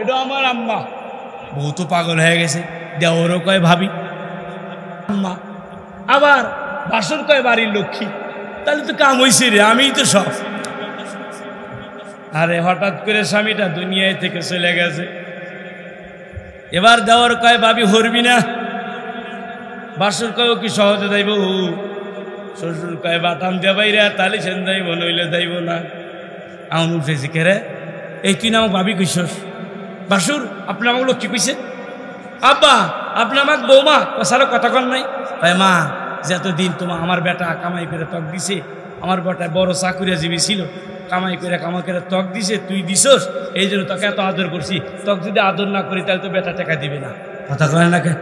এটা আমার আম্মা। বউ তো পাগল হয়ে গেছে। দেওয়ারও কয় ভাবি, আম্মা। আবার বাসুর কয় বাড়ির লক্ষ্মী। তাহলে তো কাম হয়েছে রে, আমিই তো সব। আরে হঠাৎ করে স্বামীটা দুনিয়ায় থেকে চলে গেছে। এবার দেওয়ার কয় ভাবি হরবি না। বাসুর কয় কি সহজে যাইব? শ্বশুর কয় বাটাম দেবাই রে, তাহলে সেন যাইব, নইলে যাইব না। আমার উঠেছি কে রে? এই তুই না আমাকে ভাবি কইছস? বাসুর আপনি আমাকে লক্ষ্মী কইছে? আব্বা আপনি আমাকে বৌমা সারা কথা কন নাই? ভাই মা, যতদিন তোমার আমার বেটা কামাই করে তক দিছে, আমার বেটা বড় চাকুরিয়াজীবী ছিল, কামাই করে তক দিছে, তুই দিছস, এই জন্য তোকে এত আদর করছি। তক যদি আদর না করি তাহলে তো বেটা টাকা দিবে না। কথা কয় না কে?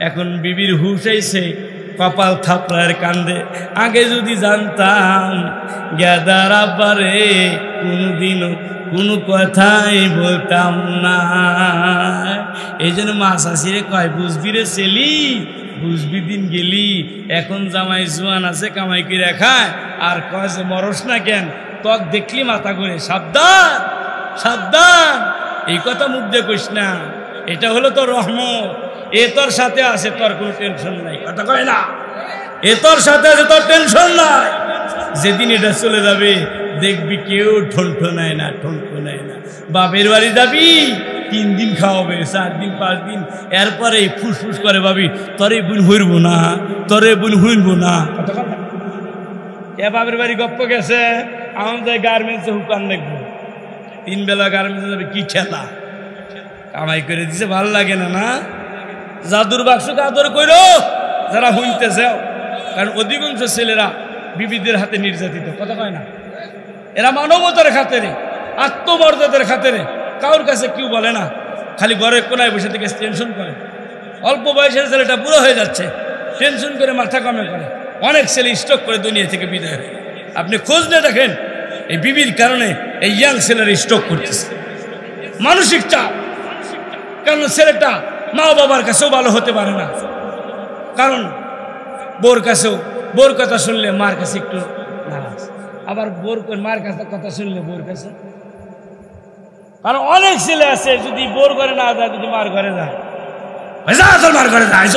এখন বিবির হুশ আইছে, কপাল থাপড়ার কান্দে। আগে যদি জানতাম গেদার আব্বারে কোনোদিনও কোনো কথাই বলতাম না। এই জন্য মা শাশিরে কয়, বুঝবি রে ছেলি, বুঝবি দিন গেলি। এখন জামাই জোয়ান আছে, কামাই করে খায়, আর কয় যে মরস না কেন, তক দেখলি মাথা ঘুরে। সাবধান সাবধান, এই কথা মুখ দিয়ে কইস না। এটা হলো তোর রহমত, এ তোর সাথে আছে, তোর কোনো টেনশন নাই। কথা কয় না? এ তোর সাথে আছে, তোর টেনশন নাই। যেদিন এটা চলে যাবে দেখবি কেউ ঠন্ঠ নেয় না, ঠন্ঠ নেয় না। বাপের বাড়ি যাবি, 3 দিন খাওয়াবে, 4 দিন 5 দিন, এরপরে ফুসফুস করে ভাবি তরে বুন হইব না, তরে বুন হইব না। এ বাপের বাড়ি গপ্প গেছে, আমাদের গার্মেন্টসে হুকান দেখবো, 3 বেলা গার্মেন্টসে যাবে। কি খেলা কামাই করে দিছে, ভাল লাগে না? না জাদুর বাক্সকে আদর করো যারা হইতেছে, কারণ অধিকাংশ ছেলেরা বিবিদের হাতে নির্যাতিত। কথা কয় না? এরা মানবতার খাতিরে, আত্মমর্যাদার খাতিরে কারোর কাছে কেউ বলে না, খালি ঘরের কোনায় বসে থেকে টেনশন করে। অল্প বয়সের ছেলেটা বুড়ো হয়ে যাচ্ছে, টেনশন করে মাথা কামে করে। অনেক ছেলে স্ট্রোক করে দুনিয়া থেকে বিদায় হয়। আপনি খোঁজ নিয়ে দেখেন, এই বিবির কারণে এই ইয়াং ছেলেরা স্ট্রোক করতেছে, মানসিক চাপ। কারণ ছেলেটা মা বাবার কাছেও ভালো হতে পারে না, কারণ বোর কাছেও, বোর কথা শুনলে মার কাছে একটু নারাজ, আবার মার কাছে কথা শুনলে বোর কাছে। কারণ অনেক ছেলে আছে যদি বোর ঘরে না যায়, যদি মার ঘরে যায়, তোর মার ঘরে যায়,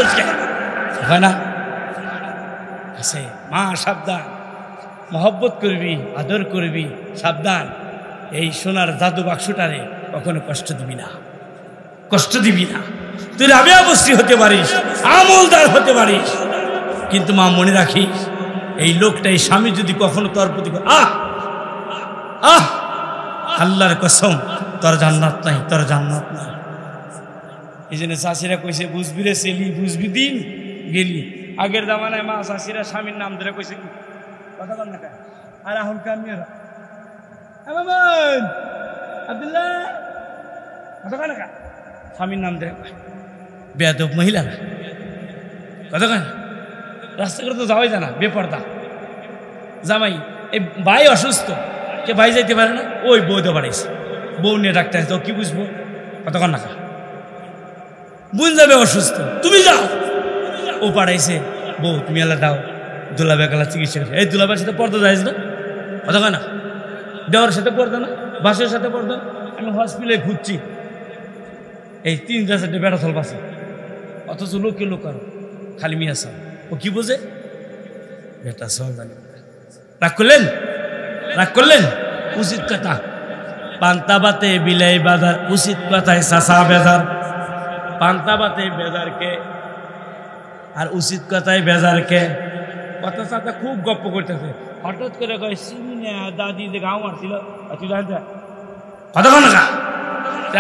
হয় না? আছে মা, সাবধান, মহব্বত করবি, আদর করবি, সাবধান। এই সোনার জাদু বাক্সটারে কখনো কষ্ট দিবি না, কষ্ট দিবি না। তুই রাবেয়া বস্তি হতে পারিস, আমলদার হতে পারিস, কিন্তু মা মনে রাখিস, এই লোকটা, এই স্বামী যদি কখনো তোর প্রতি আল্লাহর কসম, তোর জান্নাত নাই, তোর জান্নাত নাই। এই জন্য চাষিরা কইছে, বুঝবি রে ছেলি, বুঝবি দিন গেলি। আগের জামানায় মা চাষিরা স্বামীর নাম ধরে কইছে কি কথা বল না, আর এখন কামিয়ারা আব্দুল্লাহ কথা কয় না, স্বামীর নাম ধরে বেয়াদব মহিলারা কথা কয় না। রাস্তা করে তো যাওয়াই জানা, বেপর্দা জামাই এই ভাই অসুস্থ, কে ভাই যাইতে পারে না, ওই বউ তো বাড়াইছে, বউ নিয়ে ডাক্তার তো কি বুঝবো, কতক্ষণ না বুঝ যাবে অসুস্থ, তুমি যাও। ও পাঠাইছে, বউ তুমি আল্লাহ দাও, দুলাভাই কালা চিকিৎসা করছে। এই দুলাভাইয়ের সাথে পর্দা যাইস না, কতক্ষণ না, দেওয়ার সাথে পর্দা না, বাসের সাথে পর্দা। আমি হসপিটালে ঘুরছি, এই 3-4 বেড়া থল বাসে, অথচ লোকে লোক আরো খালি মিয়া সাহ, ও কি বোঝে, বেটা সব জানি। রাগ করলেন, রাগ করলেন, উচিত কথা। পান্তা বাতে বিলাই বাজার, উচিত কথায় চাষা বেজার। পান্তা বাতে বেজারকে আর উচিত কথায় বেজারকে। কথা চাচা খুব গপ্প করতেছে, হঠাৎ করে কয় সিমিনা দাদি যে গাঁও মারছিল, তুই জানতে কতক্ষণ না।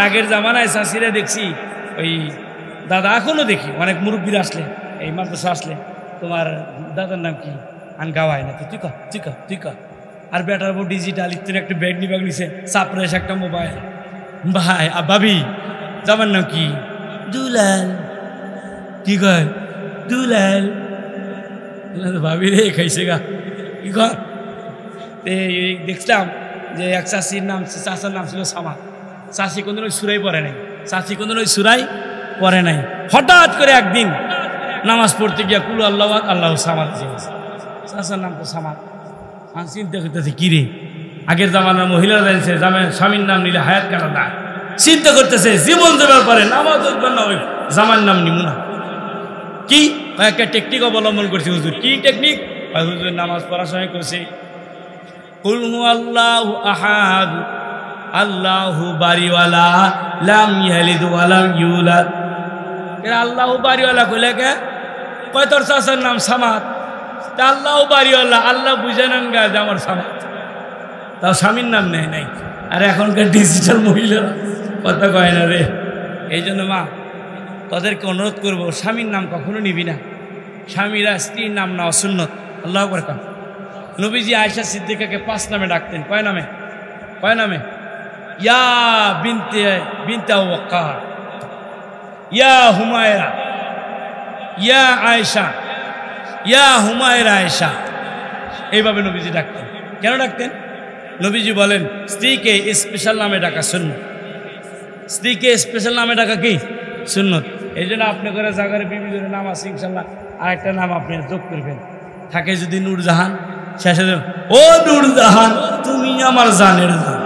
আগের জামানায় চাষিরা দেখছি, ওই দাদা এখনো দেখি অনেক মুরব্বীরা আসলে, এই মাদ্রাসা আসলে, তোমার দাদার নাম কি, আন গাওয়ায় না, তুই কা তুই কা তুই কা। আর বেটার বউ ডিজিটাল ইত্যাদি একটা ব্যাগ নিবাগ নিছে, চাপড়েছে একটা মোবাইল। ভাই আর ভাবি জামার নাম কি, দুলাল। কি কয়, দুলাল। ভাবি রে খাইছে গা, কি কর। দেখলাম যে এক চাষির নাম, চাষার নাম ছিল সামা। চাষি কোনদিন ওই সুরাই পড়ে নাই, চাষি কোনদিন ওই সুরাই পড়ে নাই। হঠাৎ করে একদিন নামাজ পড়তে গিয়া কুলু আল্লাহ আল্লাহ সামাদ, চাষার নাম তো সামাদ। চিন্তা করতেছে কি রে, আগের জামানার মহিলারা জানছে স্বামীর নাম নিলে হায়াত কেন না, চিন্তা করতেছে জীবন দেবার পরে নামাজ না, ওই জামার নাম নিমু না। কি একটা টেকনিক অবলম্বন করছে হুজুর। কি টেকনিক? হুজুর নামাজ পড়ার সময় করছে কুল হু আল্লাহু আহাদ আল্লাহু বারিওয়ালা লাম ইয়ালিদ ওয়া লাম ইউলাদ। এরা আল্লাহু বারিওয়ালা কইলে কে, কয় তোর চাচার নাম সামাদ, তা আল্লাহু বারিওয়ালা, আল্লাহ বুঝানেন গা যে আমার সামাদ, তাও স্বামীর নাম নেয় নাই। আর এখনকার ডিজিটাল মহিলারা কথা কয় না রে। এই জন্য মা তাদেরকে অনুরোধ করবো, স্বামীর নাম কখনো নিবি না। স্বামীরা স্ত্রীর নাম নেওয়া সুন্নত। আল্লাহু আকবার। নবীজি আয়েশা সিদ্দিকাকে 5 নামে ডাকতেন। কয় নামে? কয় নামে? ইয়া বিনতে বিনতে ওয়াক্কার, ইয়া হুমায়রা, ইয়া আয়েশা, ইয়া হুমায়রা আয়েশা, এইভাবে নবীজি ডাকতেন। কেন ডাকতেন? নবীজি বলেন স্ত্রীকে স্পেশাল নামে ডাকা সুন্নত। স্ত্রীকে স্পেশাল নামে ডাকা কি সুন্নত। এই জন্য আপনি করে জাগারে বিবি করে নাম আছে, ইনশাল্লাহ আরেকটা নাম আপনি যোগ করবেন। থাকে যদি নূরজাহান, শেষে ও নূরজাহান তুমি আমার জানের জান,